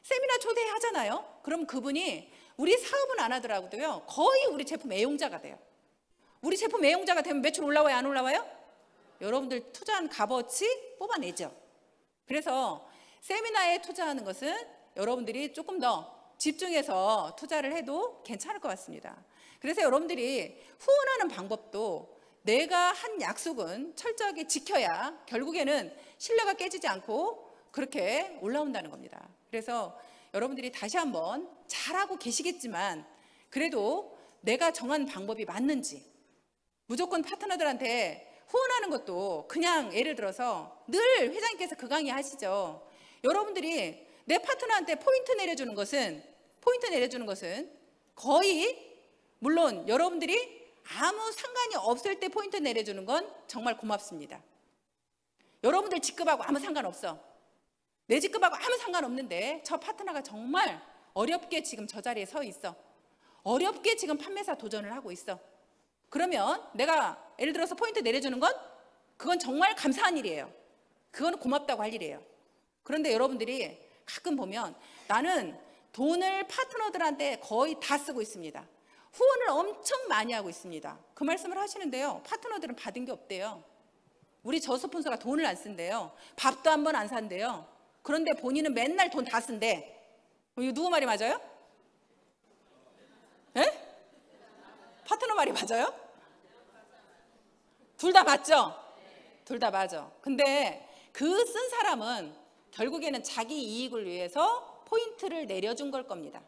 세미나 초대하잖아요. 그럼 그분이 우리 사업은 안 하더라도요, 거의 우리 제품 애용자가 돼요. 우리 제품 애용자가 되면 매출 올라와요, 안 올라와요? 여러분들 투자한 값어치 뽑아내죠. 그래서 세미나에 투자하는 것은 여러분들이 조금 더 집중해서 투자를 해도 괜찮을 것 같습니다. 그래서 여러분들이 후원하는 방법도 내가 한 약속은 철저하게 지켜야 결국에는 신뢰가 깨지지 않고 그렇게 올라온다는 겁니다. 그래서 여러분들이 다시 한번 잘하고 계시겠지만 그래도 내가 정한 방법이 맞는지, 무조건 파트너들한테 후원하는 것도 그냥 예를 들어서 늘 회장님께서 그 강의 하시죠. 여러분들이 내 파트너한테 포인트 내려주는 것은 거의, 물론 여러분들이 아무 상관이 없을 때 포인트 내려주는 건 정말 고맙습니다. 여러분들 직급하고 아무 상관없어. 내 직급하고 아무 상관없는데 저 파트너가 정말 어렵게 지금 저 자리에 서 있어. 어렵게 지금 판매사 도전을 하고 있어. 그러면 내가 예를 들어서 포인트 내려주는 건 그건 정말 감사한 일이에요. 그건 고맙다고 할 일이에요. 그런데 여러분들이 가끔 보면 나는 돈을 파트너들한테 거의 다 쓰고 있습니다. 후원을 엄청 많이 하고 있습니다. 그 말씀을 하시는데요, 파트너들은 받은 게 없대요. 우리 저 스폰서가 돈을 안 쓴대요. 밥도 한 번 안 산대요. 그런데 본인은 맨날 돈 다 쓴대. 이거 누구 말이 맞아요? 에? 파트너 말이 맞아요? 둘 다 맞죠? 둘 다 맞아. 근데 그 쓴 사람은 결국에는 자기 이익을 위해서 포인트를 내려준 걸 겁니다.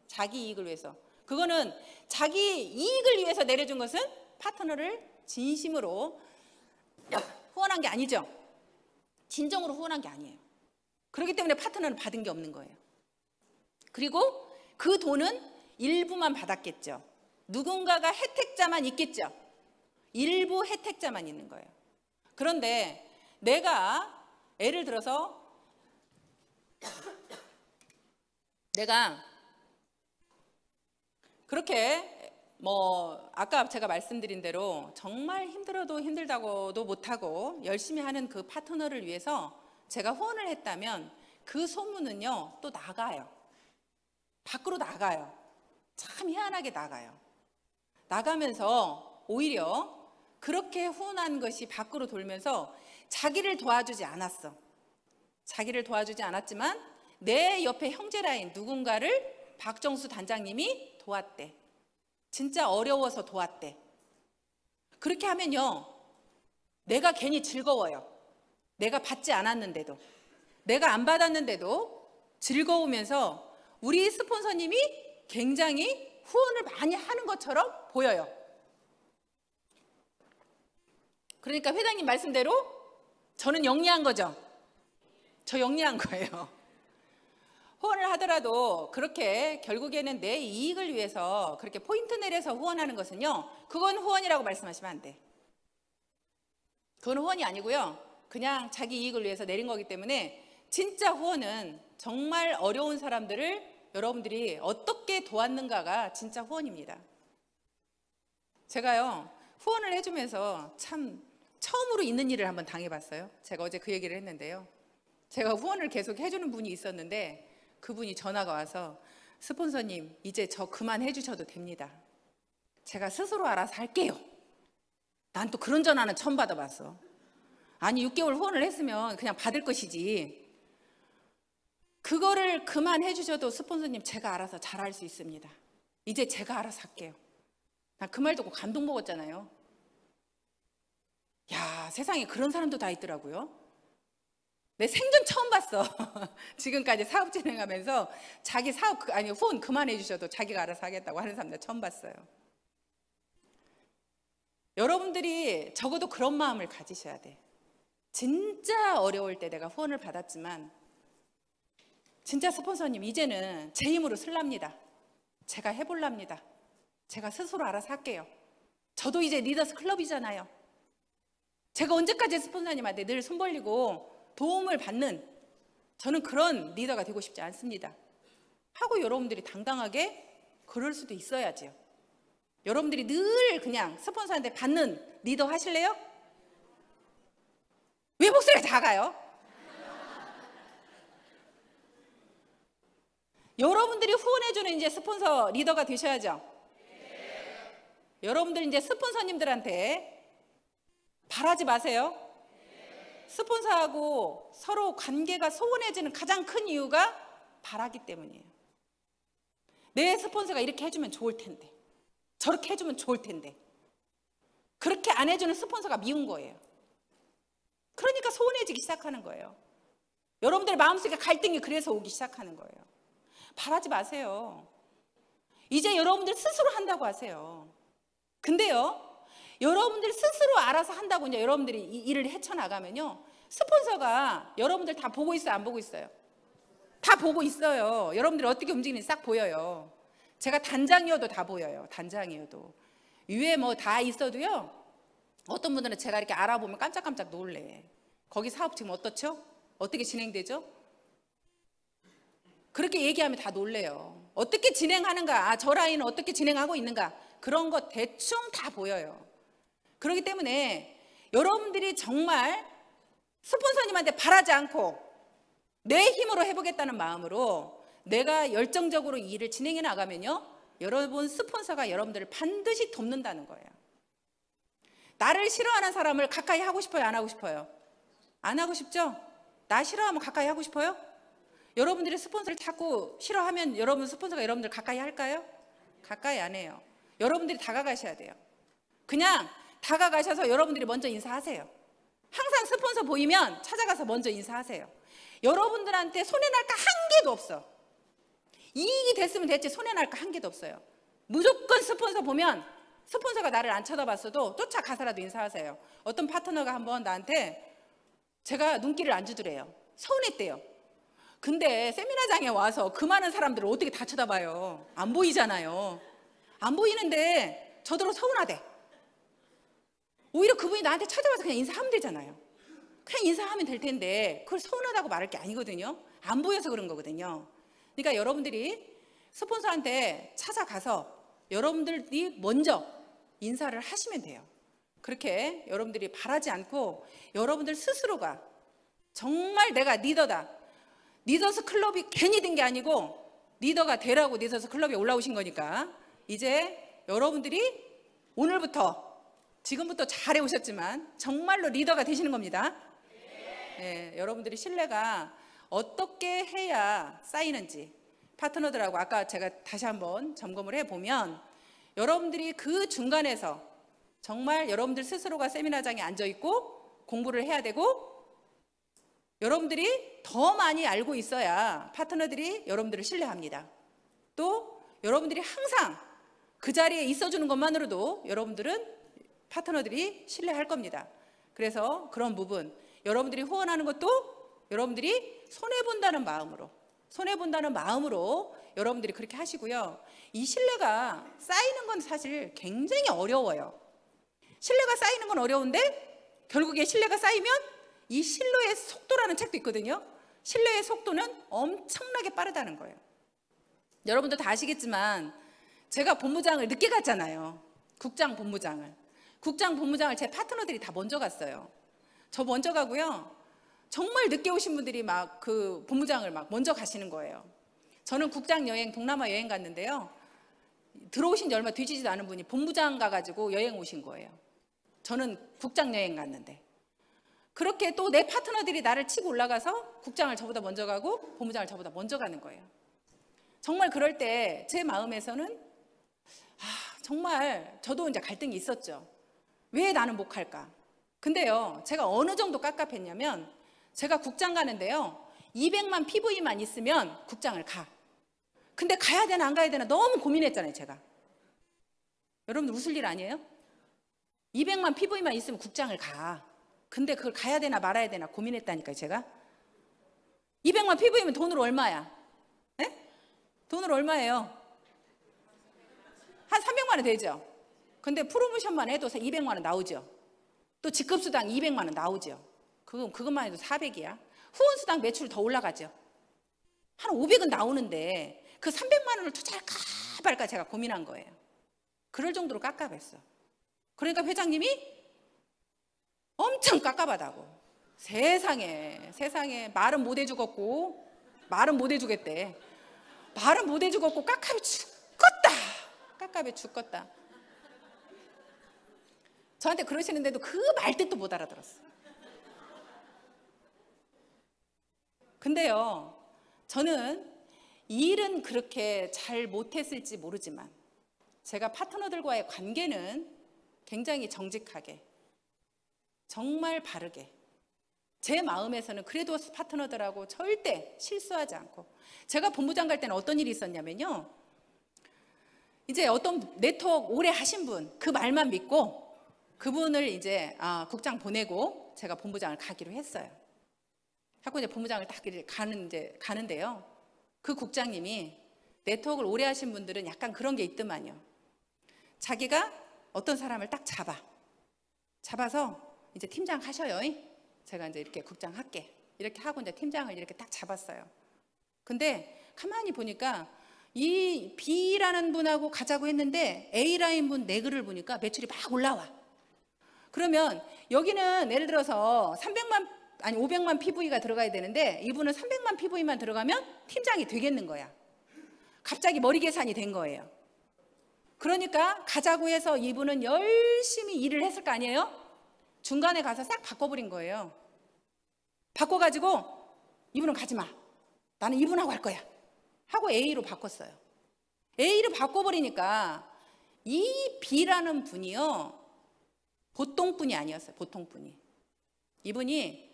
자기 이익을 위해서. 그거는 자기 이익을 위해서 내려준 것은 파트너를 진심으로 후원한 게 아니죠. 진정으로 후원한 게 아니에요. 그렇기 때문에 파트너는 받은 게 없는 거예요. 그리고 그 돈은 일부만 받았겠죠. 누군가가 혜택자만 있겠죠. 일부 혜택자만 있는 거예요. 그런데 내가 예를 들어서 내가 그렇게 아까 제가 말씀드린 대로 정말 힘들어도 힘들다고도 못하고 열심히 하는 그 파트너를 위해서 제가 후원을 했다면 그 소문은요 또 나가요. 밖으로 나가요. 참 희한하게 나가요. 나가면서 오히려 그렇게 후원한 것이 밖으로 돌면서 자기를 도와주지 않았어. 자기를 도와주지 않았지만 내 옆에 형제 라인 누군가를 박정수 단장님이 도왔대. 진짜 어려워서 도왔대. 그렇게 하면요, 내가 괜히 즐거워요. 내가 받지 않았는데도, 내가 안 받았는데도 즐거우면서 우리 스폰서님이 굉장히 후원을 많이 하는 것처럼 보여요. 그러니까 회장님 말씀대로 저는 영리한 거죠. 저 영리한 거예요. 후원을 하더라도 그렇게 결국에는 내 이익을 위해서 그렇게 포인트 내려서 후원하는 것은요, 그건 후원이라고 말씀하시면 안 돼. 그건 후원이 아니고요, 그냥 자기 이익을 위해서 내린 거기 때문에 진짜 후원은 정말 어려운 사람들을 여러분들이 어떻게 도왔는가가 진짜 후원입니다. 제가요, 후원을 해주면서 참 처음으로 있는 일을 한번 당해봤어요. 제가 어제 그 얘기를 했는데요. 제가 후원을 계속 해주는 분이 있었는데 그분이 전화가 와서 스폰서님, 이제 저 그만해 주셔도 됩니다. 제가 스스로 알아서 할게요. 난 또 그런 전화는 처음 받아봤어. 아니 6개월 후원을 했으면 그냥 받을 것이지. 그거를 그만해 주셔도 스폰서님 제가 알아서 잘할 수 있습니다. 이제 제가 알아서 할게요. 나 그 말 듣고 감동 먹었잖아요. 야, 세상에 그런 사람도 다 있더라고요. 내 생전 처음 봤어. 지금까지 사업 진행하면서 자기 사업 후원 그만해 주셔도 자기가 알아서 하겠다고 하는 사람들 처음 봤어요. 여러분들이 적어도 그런 마음을 가지셔야 돼. 진짜 어려울 때 내가 후원을 받았지만 진짜 스폰서님 이제는 제 힘으로 쓸랍니다. 제가 해볼랍니다. 제가 스스로 알아서 할게요. 저도 이제 리더스 클럽이잖아요. 제가 언제까지 스폰서님한테 늘 손 벌리고 도움을 받는 저는 그런 리더가 되고 싶지 않습니다. 하고 여러분들이 당당하게 그럴 수도 있어야지요. 여러분들이 늘 그냥 스폰서한테 받는 리더 하실래요? 왜 목소리가 작아요? 여러분들이 후원해주는 이제 스폰서 리더가 되셔야죠. 여러분들 이제 스폰서님들한테 바라지 마세요. 스폰서하고 서로 관계가 소원해지는 가장 큰 이유가 바라기 때문이에요. 내 스폰서가 이렇게 해주면 좋을 텐데, 저렇게 해주면 좋을 텐데, 그렇게 안 해주는 스폰서가 미운 거예요. 그러니까 소원해지기 시작하는 거예요. 여러분들의 마음속에 갈등이 그래서 오기 시작하는 거예요. 바라지 마세요. 이제 여러분들 스스로 한다고 하세요. 근데요, 여러분들 스스로 알아서 한다고 이제 여러분들이 이 일을 헤쳐나가면요, 스폰서가 여러분들 다 보고 있어요, 안 보고 있어요? 다 보고 있어요. 여러분들이 어떻게 움직이는지 싹 보여요. 제가 단장이어도 다 보여요. 단장이어도. 위에 뭐 다 있어도요, 어떤 분들은 제가 이렇게 알아보면 깜짝깜짝 놀래. 거기 사업 지금 어떻죠? 어떻게 진행되죠? 그렇게 얘기하면 다 놀래요. 어떻게 진행하는가? 저 라인은 어떻게 진행하고 있는가? 그런 거 대충 다 보여요. 그렇기 때문에 여러분들이 정말 스폰서님한테 바라지 않고 내 힘으로 해보겠다는 마음으로 내가 열정적으로 이 일을 진행해 나가면요, 여러분 스폰서가 여러분들을 반드시 돕는다는 거예요. 나를 싫어하는 사람을 가까이 하고 싶어요? 안 하고 싶어요? 안 하고 싶죠? 나 싫어하면 가까이 하고 싶어요? 여러분들이 스폰서를 자꾸 싫어하면 여러분 스폰서가 여러분들 가까이 할까요? 가까이 안 해요. 여러분들이 다가가셔야 돼요. 그냥 다가가셔서 여러분들이 먼저 인사하세요. 항상 스폰서 보이면 찾아가서 먼저 인사하세요. 여러분들한테 손해날까 한 개도 없어. 이익이 됐으면 됐지 손해날까 한 개도 없어요. 무조건 스폰서 보면 스폰서가 나를 안 쳐다봤어도 쫓아가서라도 인사하세요. 어떤 파트너가 한번 나한테 제가 눈길을 안 주더래요. 서운했대요. 근데 세미나장에 와서 그 많은 사람들을 어떻게 다 쳐다봐요? 안 보이잖아요. 안 보이는데 저더러 서운하대. 오히려 그분이 나한테 찾아와서 그냥 인사하면 되잖아요. 그냥 인사하면 될 텐데 그걸 서운하다고 말할 게 아니거든요. 안 보여서 그런 거거든요. 그러니까 여러분들이 스폰서한테 찾아가서 여러분들이 먼저 인사를 하시면 돼요. 그렇게 여러분들이 바라지 않고 여러분들 스스로가 정말 내가 리더다. 리더스 클럽이 괜히 된 게 아니고 리더가 되라고 리더스 클럽에 올라오신 거니까 이제 여러분들이 오늘부터 지금부터 잘해 오셨지만 정말로 리더가 되시는 겁니다. 네, 여러분들이 신뢰가 어떻게 해야 쌓이는지 파트너들하고 아까 제가 다시 한번 점검을 해보면 여러분들이 그 중간에서 정말 여러분들 스스로가 세미나장에 앉아있고 공부를 해야 되고 여러분들이 더 많이 알고 있어야 파트너들이 여러분들을 신뢰합니다. 또 여러분들이 항상 그 자리에 있어주는 것만으로도 여러분들은 파트너들이 신뢰할 겁니다. 그래서 그런 부분 여러분들이 후원하는 것도 여러분들이 손해본다는 마음으로 여러분들이 그렇게 하시고요. 이 신뢰가 쌓이는 건 사실 굉장히 어려워요. 신뢰가 쌓이는 건 어려운데 결국에 신뢰가 쌓이면 이 신뢰의 속도라는 책도 있거든요. 신뢰의 속도는 엄청나게 빠르다는 거예요. 여러분도 다 아시겠지만 제가 본부장을 늦게 갔잖아요. 국장 본부장을 제 파트너들이 다 먼저 갔어요. 저 먼저 가고요. 정말 늦게 오신 분들이 막 그 본부장을 막 먼저 가시는 거예요. 저는 국장 여행, 동남아 여행 갔는데요. 들어오신 지 얼마 되지도 않은 분이 본부장 가가지고 여행 오신 거예요. 저는 국장 여행 갔는데. 그렇게 또 내 파트너들이 나를 치고 올라가서 국장을 저보다 먼저 가고 본부장을 저보다 먼저 가는 거예요. 정말 그럴 때 제 마음에서는 정말 저도 이제 갈등이 있었죠. 왜 나는 못 갈까? 근데요, 제가 어느 정도 깝깝했냐면 제가 국장 가는데요. 200만 PV만 있으면 국장을 가. 근데 가야 되나 안 가야 되나 너무 고민했잖아요, 제가. 여러분들 웃을 일 아니에요? 200만 PV만 있으면 국장을 가. 근데 그걸 가야 되나 말아야 되나 고민했다니까요, 제가. 200만 PV면 돈으로 얼마야? 네? 돈으로 얼마예요? 한 300만 원 되죠? 근데 프로모션만 해도 200만 원 나오죠? 또 직급수당 200만 원 나오죠? 그것만 해도 400이야. 후원수당 매출 더 올라가죠? 한 500은 나오는데 그 300만 원을 투자할까 말까 제가 고민한 거예요. 그럴 정도로 깝깝했어. 그러니까 회장님이 엄청 깝깝하다고. 세상에 말은 못 해주겠고 말은 못 해주겠대. 말은 못 해주겠고 깝깝해 죽겠다. 저한테 그러시는데도 그 말뜻도 못 알아들었어. 근데요, 저는 일은 그렇게 잘 못했을지 모르지만 제가 파트너들과의 관계는 굉장히 정직하게, 정말 바르게, 제 마음에서는 그래도 파트너들하고 절대 실수하지 않고. 제가 본부장 갈 때는 어떤 일이 있었냐면요, 이제 어떤 네트워크 오래 하신 분, 그 말만 믿고 그분을 이제 국장 보내고 제가 본부장을 가기로 했어요. 하고 이제 본부장을 딱 가는데요, 그 국장님이 네트워크를 오래 하신 분들은 약간 그런 게 있더만요. 자기가 어떤 사람을 딱 잡아서 이제 팀장 하셔요. 제가 이제 이렇게 국장 할게. 이렇게 하고 이제 팀장을 이렇게 딱 잡았어요. 근데 가만히 보니까 이 B라는 분하고 가자고 했는데 A라인 분 내 글을 보니까 매출이 막 올라와. 그러면 여기는 예를 들어서 500만 PV가 들어가야 되는데 이분은 300만 PV만 들어가면 팀장이 되겠는 거야. 갑자기 머리 계산이 된 거예요. 그러니까 가자고 해서 이분은 열심히 일을 했을 거 아니에요? 중간에 가서 싹 바꿔버린 거예요. 바꿔가지고 이분은 가지 마. 나는 이분하고 할 거야. 하고 A로 바꿨어요. A로 바꿔버리니까 이 B라는 분이요, 보통 분이 아니었어요. 보통 분이. 이분이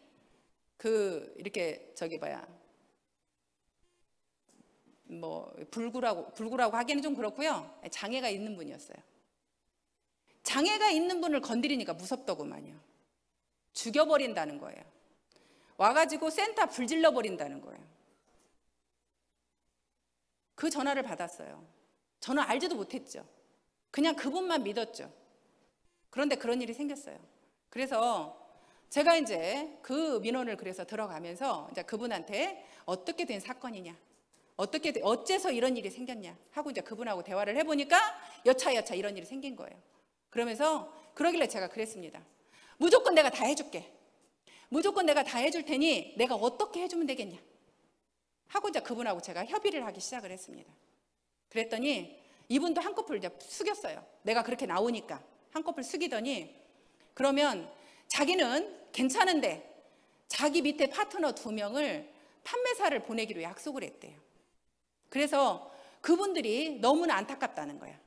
이렇게 불구라고 하기에는 좀 그렇고요. 장애가 있는 분이었어요. 장애가 있는 분을 건드리니까 무섭더구만요. 죽여버린다는 거예요. 와가지고 센터 불질러 버린다는 거예요. 그 전화를 받았어요. 저는 알지도 못했죠. 그냥 그분만 믿었죠. 그런데 그런 일이 생겼어요. 그래서 제가 이제 그 민원을 그래서 들어가면서 이제 그분한테 어떻게 된 사건이냐, 어째서 이런 일이 생겼냐 하고 이제 그분하고 대화를 해보니까 여차여차 이런 일이 생긴 거예요. 그러면서 그러길래 제가 그랬습니다. 무조건 내가 다 해줄게. 무조건 내가 다 해줄 테니 내가 어떻게 해주면 되겠냐 하고 이제 그분하고 제가 협의를 하기 시작을 했습니다. 그랬더니 이분도 한꺼풀 이제 숙였어요. 내가 그렇게 나오니까 한꺼풀 숙이더니, 그러면 자기는 괜찮은데 자기 밑에 파트너 2명을 판매사를 보내기로 약속을 했대요. 그래서 그분들이 너무나 안타깝다는 거야.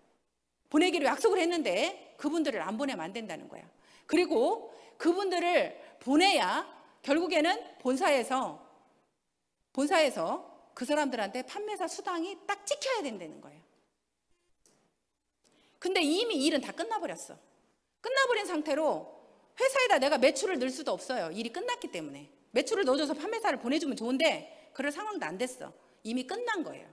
보내기로 약속을 했는데 그분들을 안 보내면 안 된다는 거야. 그리고 그분들을 보내야 결국에는 본사에서 그 사람들한테 판매사 수당이 딱 찍혀야 된다는 거예요. 근데 이미 일은 다 끝나버렸어. 끝나버린 상태로 회사에다 내가 매출을 넣을 수도 없어요. 일이 끝났기 때문에. 매출을 넣어줘서 판매사를 보내주면 좋은데 그럴 상황도 안 됐어. 이미 끝난 거예요.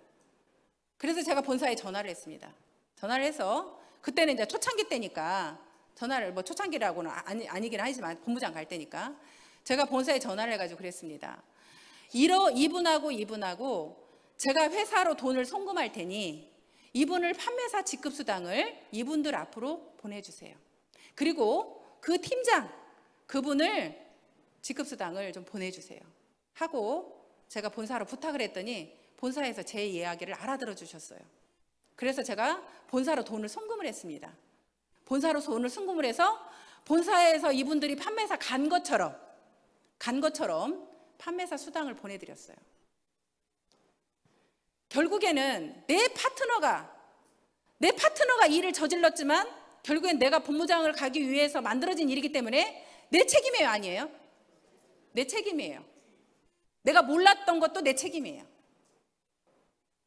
그래서 제가 본사에 전화를 했습니다. 전화를 해서, 그때는 이제 초창기 때니까 전화를, 초창기라고는 아니긴 하지만 본부장 갈 때니까 제가 본사에 전화를 해가지고 그랬습니다. 이분하고 제가 회사로 돈을 송금할 테니 이분을 판매사 직급수당을 이분들 앞으로 보내주세요. 그리고 그 팀장, 그분을 직급수당을 좀 보내주세요 하고 제가 본사로 부탁을 했더니 본사에서 제 이야기를 알아들어 주셨어요. 그래서 제가 본사로 돈을 송금을 했습니다. 본사로 돈을 송금을 해서 본사에서 이분들이 판매사 간 것처럼 판매사 수당을 보내드렸어요. 결국에는 내 파트너가 일을 저질렀지만 결국엔 내가 본부장을 가기 위해서 만들어진 일이기 때문에 내 책임이에요, 아니에요? 내 책임이에요. 내가 몰랐던 것도 내 책임이에요.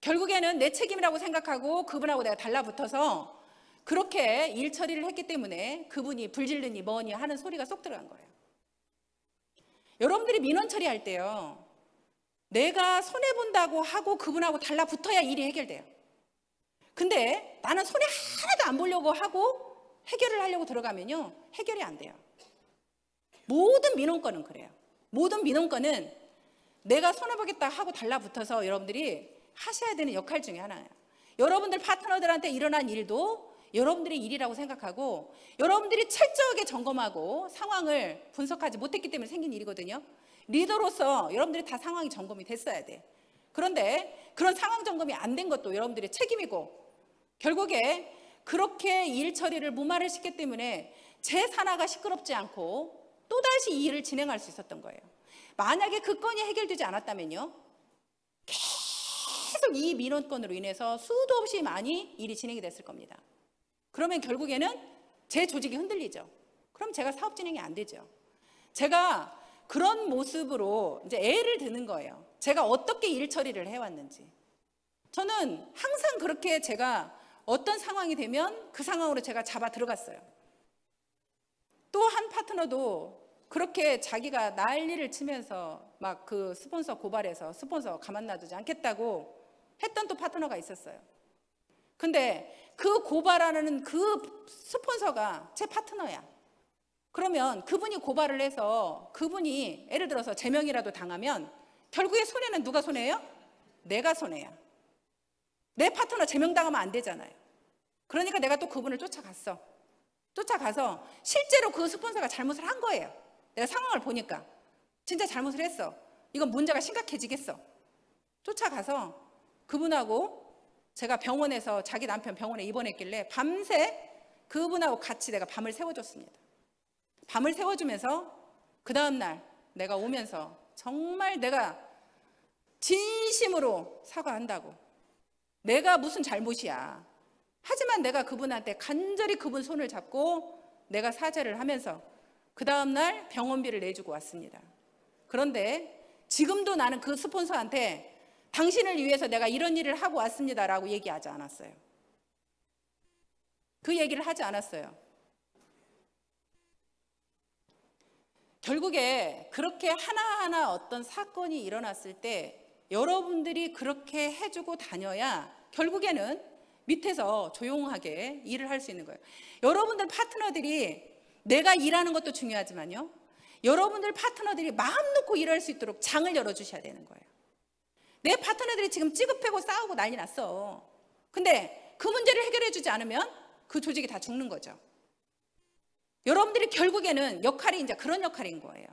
결국에는 내 책임이라고 생각하고 그분하고 내가 달라붙어서 그렇게 일 처리를 했기 때문에 그분이 불질르니 뭐니 하는 소리가 쏙 들어간 거예요. 여러분들이 민원 처리할 때요, 내가 손해본다고 하고 그분하고 달라붙어야 일이 해결돼요. 근데 나는 손해 하나도 안 보려고 하고 해결을 하려고 들어가면요, 해결이 안 돼요. 모든 민원건은 그래요. 모든 민원건은 내가 손해보겠다 하고 달라붙어서 여러분들이 하셔야 되는 역할 중에 하나예요. 여러분들 파트너들한테 일어난 일도 여러분들의 일이라고 생각하고 여러분들이 철저하게 점검하고 상황을 분석하지 못했기 때문에 생긴 일이거든요. 리더로서 여러분들이 다 상황이 점검이 됐어야 돼. 그런데 그런 상황 점검이 안 된 것도 여러분들의 책임이고, 결국에 그렇게 일 처리를 무마를 시켰기 때문에 제 산하가 시끄럽지 않고 또다시 이 일을 진행할 수 있었던 거예요. 만약에 그 건이 해결되지 않았다면요, 계속 이 민원건으로 인해서 수도 없이 많이 일이 진행이 됐을 겁니다. 그러면 결국에는 제 조직이 흔들리죠. 그럼 제가 사업 진행이 안 되죠. 제가 그런 모습으로 이제 애를 드는 거예요. 제가 어떻게 일 처리를 해왔는지. 저는 항상 그렇게 제가 어떤 상황이 되면 그 상황으로 제가 잡아 들어갔어요. 또 한 파트너도 그렇게 자기가 난리를 치면서 막 그 스폰서 고발해서 스폰서 가만 놔두지 않겠다고 했던 또 파트너가 있었어요. 근데 그 고발하는 그 스폰서가 제 파트너야. 그러면 그분이 고발을 해서 그분이 예를 들어서 제명이라도 당하면 결국에 손해는 누가 손해예요? 내가 손해야. 내 파트너 제명당하면 안 되잖아요. 그러니까 내가 또 그분을 쫓아갔어. 쫓아가서 실제로 그 스폰서가 잘못을 한 거예요. 내가 상황을 보니까 진짜 잘못을 했어. 이건 문제가 심각해지겠어. 쫓아가서 그분하고 제가 병원에서 자기 남편 병원에 입원했길래 밤새 그분하고 같이 내가 밤을 새워줬습니다. 밤을 새워주면서 그 다음날 내가 오면서 정말 내가 진심으로 사과한다고, 내가 무슨 잘못이야. 하지만 내가 그분한테 간절히 그분 손을 잡고 내가 사죄를 하면서 그 다음날 병원비를 내주고 왔습니다. 그런데 지금도 나는 그 스폰서한테 당신을 위해서 내가 이런 일을 하고 왔습니다라고 얘기하지 않았어요. 그 얘기를 하지 않았어요. 결국에 그렇게 하나하나 어떤 사건이 일어났을 때 여러분들이 그렇게 해주고 다녀야 결국에는 밑에서 조용하게 일을 할 수 있는 거예요. 여러분들 파트너들이, 내가 일하는 것도 중요하지만요, 여러분들 파트너들이 마음 놓고 일할 수 있도록 장을 열어주셔야 되는 거예요. 내 파트너들이 지금 찌급하고 싸우고 난리 났어. 근데 그 문제를 해결해 주지 않으면 그 조직이 다 죽는 거죠. 여러분들이 결국에는 역할이 이제 그런 역할인 거예요.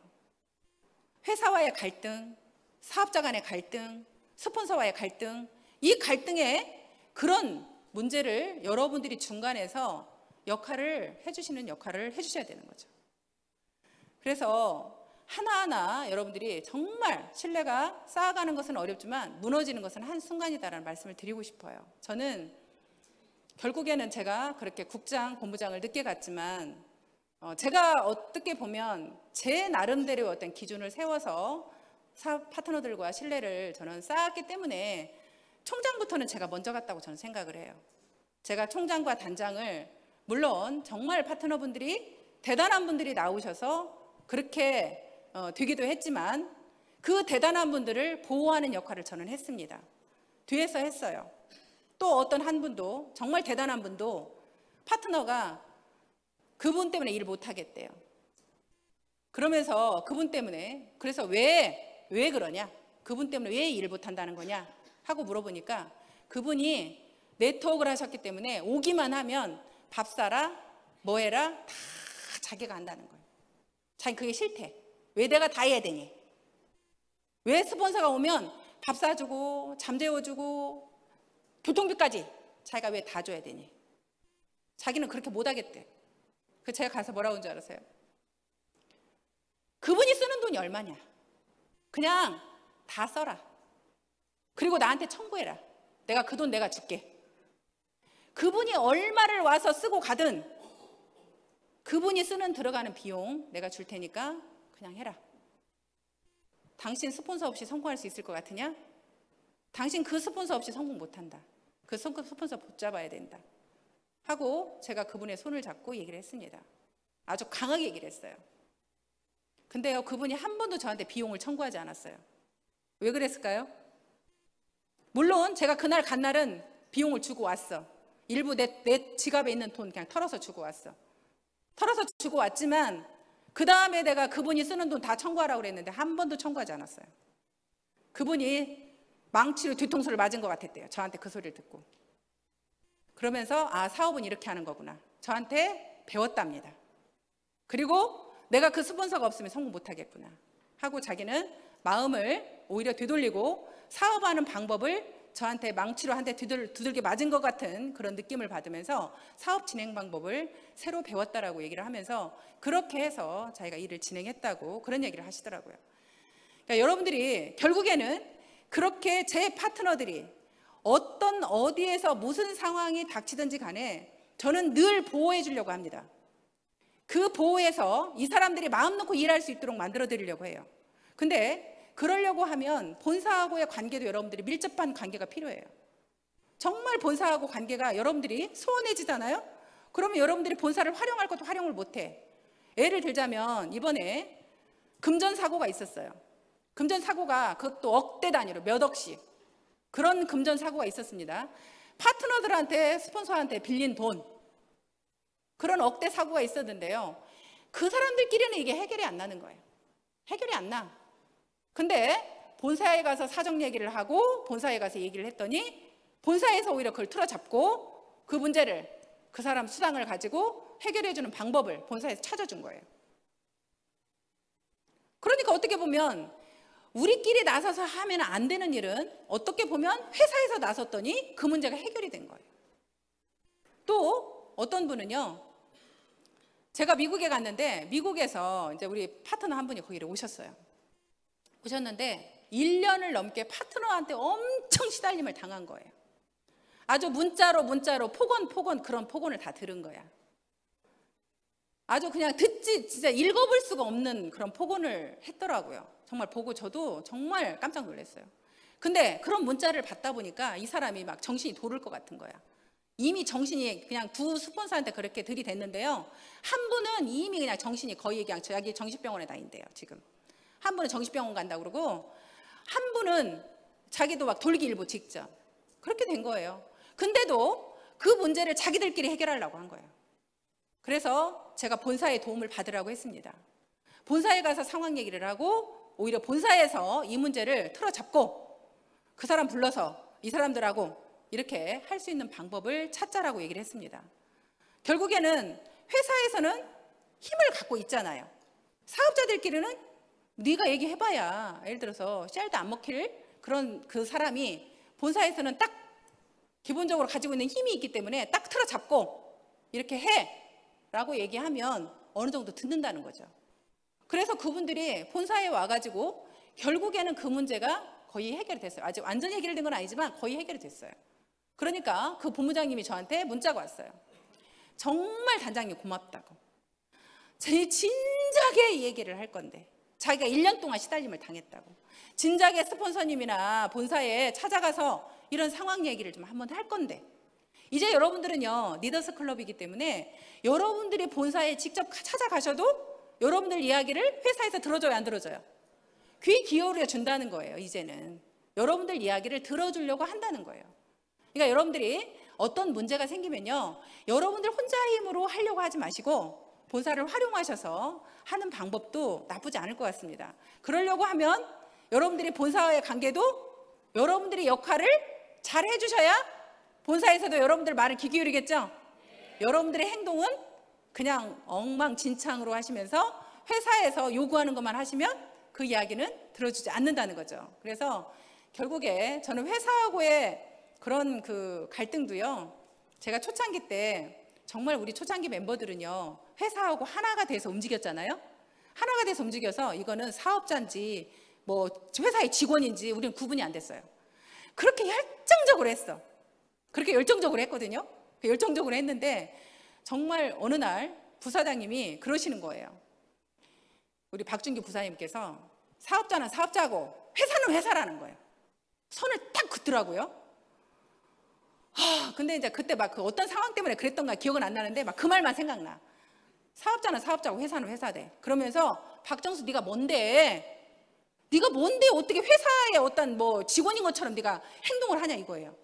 회사와의 갈등, 사업자 간의 갈등, 스폰서와의 갈등, 이 갈등에 그런 문제를 여러분들이 중간에서 해주시는 역할을 해주셔야 되는 거죠. 그래서 하나하나 여러분들이 정말 신뢰가 쌓아가는 것은 어렵지만 무너지는 것은 한순간이다라는 말씀을 드리고 싶어요. 저는 결국에는 제가 그렇게 국장, 본부장을 늦게 갔지만 제가 어떻게 보면 제 나름대로 어떤 기준을 세워서 사업 파트너들과 신뢰를 저는 쌓았기 때문에 총장부터는 제가 먼저 갔다고 저는 생각을 해요. 제가 총장과 단장을, 물론 정말 파트너분들이 대단한 분들이 나오셔서 그렇게 되기도 했지만 그 대단한 분들을 보호하는 역할을 저는 했습니다. 뒤에서 했어요. 또 어떤 한 분도, 정말 대단한 분도 파트너가 그분 때문에 일을 못하겠대요. 그러면서 그분 때문에, 그래서 왜 그러냐, 그분 때문에 왜 일을 못한다는 거냐 하고 물어보니까 그분이 네트워크를 하셨기 때문에 오기만 하면 밥 사라, 뭐 해라 다 자기가 한다는 거예요. 자기 그게 싫대. 왜 내가 다 해야 되니? 왜 스폰서가 오면 밥 사주고 잠 재워주고 교통비까지 자기가 왜 다 줘야 되니? 자기는 그렇게 못하겠대. 그래서 제가 가서 뭐라고 한 줄 알았어요? 그분이 쓰는 돈이 얼마냐? 그냥 다 써라. 그리고 나한테 청구해라. 내가 그 돈 내가 줄게. 그분이 얼마를 와서 쓰고 가든 그분이 쓰는 들어가는 비용 내가 줄 테니까 그냥 해라. 당신 스폰서 없이 성공할 수 있을 것 같으냐? 당신 그 스폰서 없이 성공 못한다. 그 스폰서 붙잡아야 된다. 하고 제가 그분의 손을 잡고 얘기를 했습니다. 아주 강하게 얘기를 했어요. 근데요, 그분이 한 번도 저한테 비용을 청구하지 않았어요. 왜 그랬을까요? 물론 제가 그날 간 날은 비용을 주고 왔어. 일부 내 지갑에 있는 돈 그냥 털어서 주고 왔어. 털어서 주고 왔지만 그 다음에 내가 그분이 쓰는 돈 다 청구하라고 그랬는데 한 번도 청구하지 않았어요. 그분이 망치로 뒤통수를 맞은 것 같았대요. 저한테 그 소리를 듣고. 그러면서 아, 사업은 이렇게 하는 거구나. 저한테 배웠답니다. 그리고 내가 그 스폰서가 없으면 성공 못하겠구나 하고 자기는 마음을 오히려 되돌리고 사업하는 방법을 저한테 망치로 한 대 두들겨 맞은 것 같은 그런 느낌을 받으면서 사업 진행 방법을 새로 배웠다라고 얘기를 하면서 그렇게 해서 자기가 일을 진행했다고 그런 얘기를 하시더라고요. 그러니까 여러분들이 결국에는 그렇게 제 파트너들이 어디에서 무슨 상황이 닥치든지 간에 저는 늘 보호해 주려고 합니다. 그 보호에서 이 사람들이 마음 놓고 일할 수 있도록 만들어 드리려고 해요. 근데 그러려고 하면 본사하고의 관계도 여러분들이 밀접한 관계가 필요해요. 정말 본사하고 관계가 여러분들이 소원해지잖아요. 그러면 여러분들이 본사를 활용할 것도 활용을 못해. 예를 들자면 이번에 금전 사고가 있었어요. 금전 사고가 그것도 억대 단위로 몇 억씩 그런 금전 사고가 있었습니다. 파트너들한테 스폰서한테 빌린 돈 그런 억대 사고가 있었는데요. 그 사람들끼리는 이게 해결이 안 나는 거예요. 해결이 안 나. 근데 본사에 가서 사정 얘기를 하고 본사에 가서 얘기를 했더니 본사에서 오히려 그걸 틀어잡고 그 문제를 그 사람 수당을 가지고 해결해 주는 방법을 본사에서 찾아준 거예요. 그러니까 어떻게 보면 우리끼리 나서서 하면 안 되는 일은 어떻게 보면 회사에서 나섰더니 그 문제가 해결이 된 거예요. 또 어떤 분은요. 제가 미국에 갔는데 미국에서 이제 우리 파트너 한 분이 거기를 오셨어요. 오셨는데 1년을 넘게 파트너한테 엄청 시달림을 당한 거예요. 아주 문자로 폭언 그런 폭언을 다 들은 거야. 아주 그냥 진짜 읽어볼 수가 없는 그런 폭언을 했더라고요. 정말 보고 저도 정말 깜짝 놀랐어요. 근데 그런 문자를 받다 보니까 이 사람이 막 정신이 돌을 것 같은 거야. 이미 정신이 그냥 두 스폰서한테 그렇게 들이댔는데요. 한 분은 이미 그냥 정신이 거의 그냥 자기 정신병원에 다닌대요, 지금. 한 분은 정신병원 간다고 그러고 한 분은 자기도 막 돌기일보 직전 그렇게 된 거예요. 근데도 그 문제를 자기들끼리 해결하려고 한 거예요. 그래서 제가 본사의 도움을 받으라고 했습니다. 본사에 가서 상황 얘기를 하고 오히려 본사에서 이 문제를 틀어잡고 그 사람 불러서 이 사람들하고 이렇게 할 수 있는 방법을 찾자라고 얘기를 했습니다. 결국에는 회사에서는 힘을 갖고 있잖아요. 사업자들끼리는 네가 얘기해봐야 예를 들어서 쌀도 안 먹힐 그런 그 사람이 본사에서는 딱 기본적으로 가지고 있는 힘이 있기 때문에 딱 틀어잡고 이렇게 해라고 얘기하면 어느 정도 듣는다는 거죠. 그래서 그분들이 본사에 와가지고 결국에는 그 문제가 거의 해결이 됐어요. 아직 완전히 해결된 건 아니지만 거의 해결이 됐어요. 그러니까 그 본부장님이 저한테 문자가 왔어요. 정말 단장님 고맙다고. 진작에 이 얘기를 할 건데 자기가 1년 동안 시달림을 당했다고. 진작에 스폰서님이나 본사에 찾아가서 이런 상황 얘기를 좀 한번 할 건데 이제 여러분들은요 리더스 클럽이기 때문에 여러분들이 본사에 직접 찾아가셔도 여러분들 이야기를 회사에서 들어줘요, 안 들어줘요? 귀 기울여 준다는 거예요. 이제는 여러분들 이야기를 들어주려고 한다는 거예요. 그러니까 여러분들이 어떤 문제가 생기면요 여러분들 혼자 힘으로 하려고 하지 마시고 본사를 활용하셔서 하는 방법도 나쁘지 않을 것 같습니다. 그러려고 하면 여러분들이 본사와의 관계도 여러분들이 역할을 잘 해주셔야 본사에서도 여러분들 말을 귀 기울이겠죠? 여러분들의 행동은 그냥 엉망진창으로 하시면서 회사에서 요구하는 것만 하시면 그 이야기는 들어주지 않는다는 거죠. 그래서 결국에 저는 회사하고의 그런 그 갈등도요, 제가 초창기 때 정말 우리 초창기 멤버들은요, 회사하고 하나가 돼서 움직였잖아요. 하나가 돼서 움직여서 이거는 사업자인지 뭐 회사의 직원인지 우리는 구분이 안 됐어요. 그렇게 열정적으로 했어. 그렇게 열정적으로 했거든요. 열정적으로 했는데 정말 어느 날 부사장님이 그러시는 거예요. 우리 박준규 부사님께서 사업자는 사업자고 회사는 회사라는 거예요. 선을 딱 긋더라고요. 근데 이제 그때 막 그 어떤 상황 때문에 그랬던가 기억은 안 나는데 막 그 말만 생각나. 사업자는 사업자고 회사는 회사대. 그러면서 박정수 네가 뭔데? 네가 뭔데 어떻게 회사의 어떤 뭐 직원인 것처럼 네가 행동을 하냐 이거예요.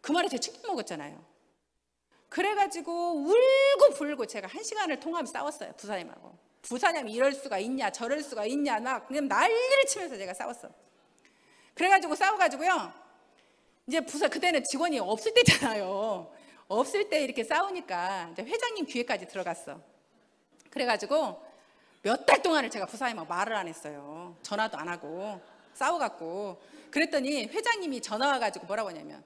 그 말에 제가 충격 먹었잖아요. 그래가지고 울고 불고 제가 1시간을 통화하면서 싸웠어요. 부사님하고. 부사님이 이럴 수가 있냐 저럴 수가 있냐 막 그냥 난리를 치면서 제가 싸웠어. 그래가지고 싸워가지고요. 이제 그때는 직원이 없을 때잖아요. 없을 때 이렇게 싸우니까 이제 회장님 귀에까지 들어갔어. 그래가지고 몇 달 동안을 제가 부사님하고 말을 안 했어요. 전화도 안 하고 싸워갖고. 그랬더니 회장님이 전화 와가지고 뭐라고 하냐면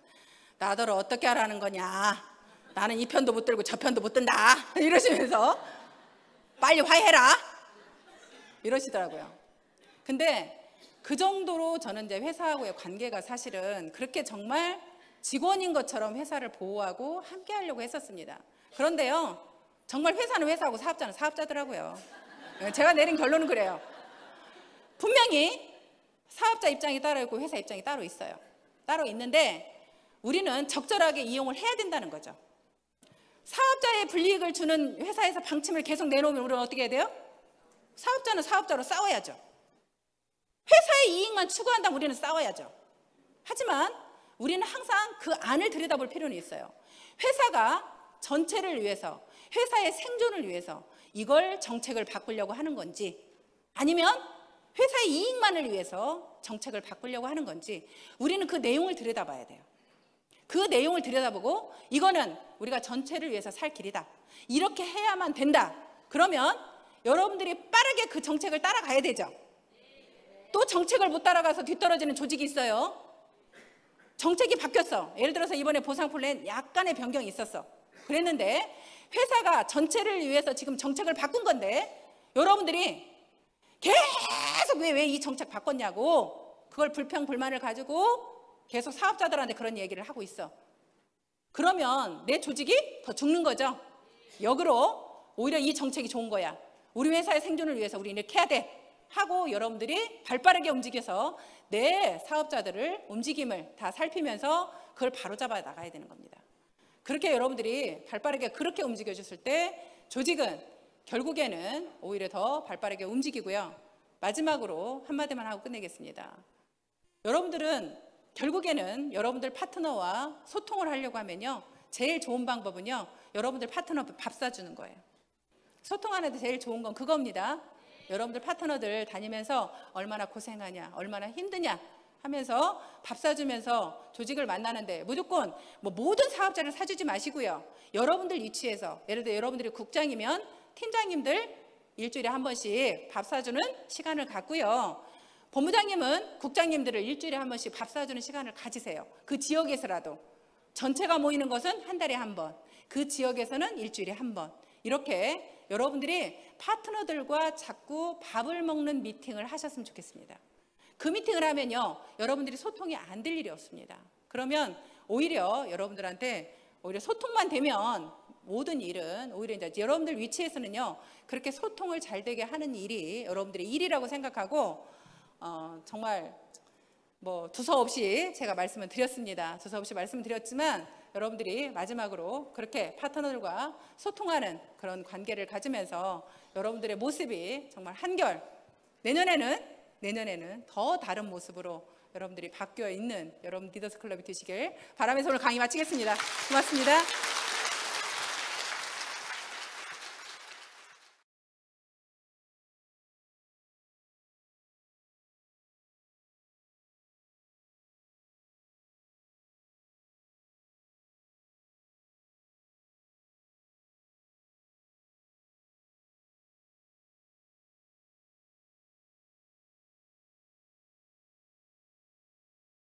나더러 어떻게 하라는 거냐. 나는 이 편도 못 들고 저 편도 못 든다. 이러시면서 빨리 화해해라. 이러시더라고요. 근데 그 정도로 저는 이제 회사하고의 관계가 사실은 그렇게 정말 직원인 것처럼 회사를 보호하고 함께 하려고 했었습니다. 그런데요, 정말 회사는 회사고 사업자는 사업자더라고요. 제가 내린 결론은 그래요. 분명히 사업자 입장이 따로 있고 회사 입장이 따로 있어요. 따로 있는데 우리는 적절하게 이용을 해야 된다는 거죠. 사업자의 불이익을 주는 회사에서 방침을 계속 내놓으면 우리는 어떻게 해야 돼요? 사업자는 사업자로 싸워야죠. 회사의 이익만 추구한다면 우리는 싸워야죠. 하지만 우리는 항상 그 안을 들여다볼 필요는 있어요. 회사가 전체를 위해서, 회사의 생존을 위해서 이걸 정책을 바꾸려고 하는 건지, 아니면 회사의 이익만을 위해서 정책을 바꾸려고 하는 건지, 우리는 그 내용을 들여다봐야 돼요. 그 내용을 들여다보고 이거는 우리가 전체를 위해서 살 길이다, 이렇게 해야만 된다. 그러면 여러분들이 빠르게 그 정책을 따라가야 되죠. 또 정책을 못 따라가서 뒤떨어지는 조직이 있어요. 정책이 바뀌었어. 예를 들어서 이번에 보상 플랜 약간의 변경이 있었어. 그랬는데 회사가 전체를 위해서 지금 정책을 바꾼 건데 여러분들이 계속 왜 이 정책 바꿨냐고 그걸 불평 불만을 가지고 계속 사업자들한테 그런 얘기를 하고 있어. 그러면 내 조직이 더 죽는 거죠. 역으로 오히려 이 정책이 좋은 거야. 우리 회사의 생존을 위해서 우리 이렇게 해야 돼 하고 여러분들이 발빠르게 움직여서 내 사업자들을 움직임을 다 살피면서 그걸 바로잡아 나가야 되는 겁니다. 그렇게 여러분들이 발빠르게 그렇게 움직여 줬을 때 조직은 결국에는 오히려 더 발빠르게 움직이고요. 마지막으로 한마디만 하고 끝내겠습니다. 여러분들은 결국에는 여러분들 파트너와 소통을 하려고 하면요, 제일 좋은 방법은요, 여러분들 파트너 밥 사주는 거예요. 소통하는데 제일 좋은 건 그겁니다. 여러분들 파트너들 다니면서 얼마나 고생하냐, 얼마나 힘드냐 하면서 밥 사주면서 조직을 만나는데 무조건 뭐 모든 사업자를 사주지 마시고요. 여러분들 위치에서, 예를 들어 여러분들이 국장이면 팀장님들 일주일에 한 번씩 밥 사주는 시간을 갖고요. 본부장님은 국장님들을 일주일에 한 번씩 밥 사주는 시간을 가지세요. 그 지역에서라도. 전체가 모이는 것은 한 달에 한 번, 그 지역에서는 일주일에 한 번. 이렇게 여러분들이 파트너들과 자꾸 밥을 먹는 미팅을 하셨으면 좋겠습니다. 그 미팅을 하면요, 여러분들이 소통이 안 될 일이 없습니다. 그러면 오히려 여러분들한테 오히려 소통만 되면 모든 일은 오히려 이제 여러분들 위치에서는요, 그렇게 소통을 잘 되게 하는 일이 여러분들의 일이라고 생각하고 정말 뭐 두서없이 제가 말씀을 드렸습니다. 두서없이 말씀을 드렸지만 여러분들이 마지막으로 그렇게 파트너들과 소통하는 그런 관계를 가지면서 여러분들의 모습이 정말 한결 내년에는 더 다른 모습으로 여러분들이 바뀌어 있는 여러분 리더스 클럽이 되시길 바라면서 오늘 강의 마치겠습니다. 고맙습니다.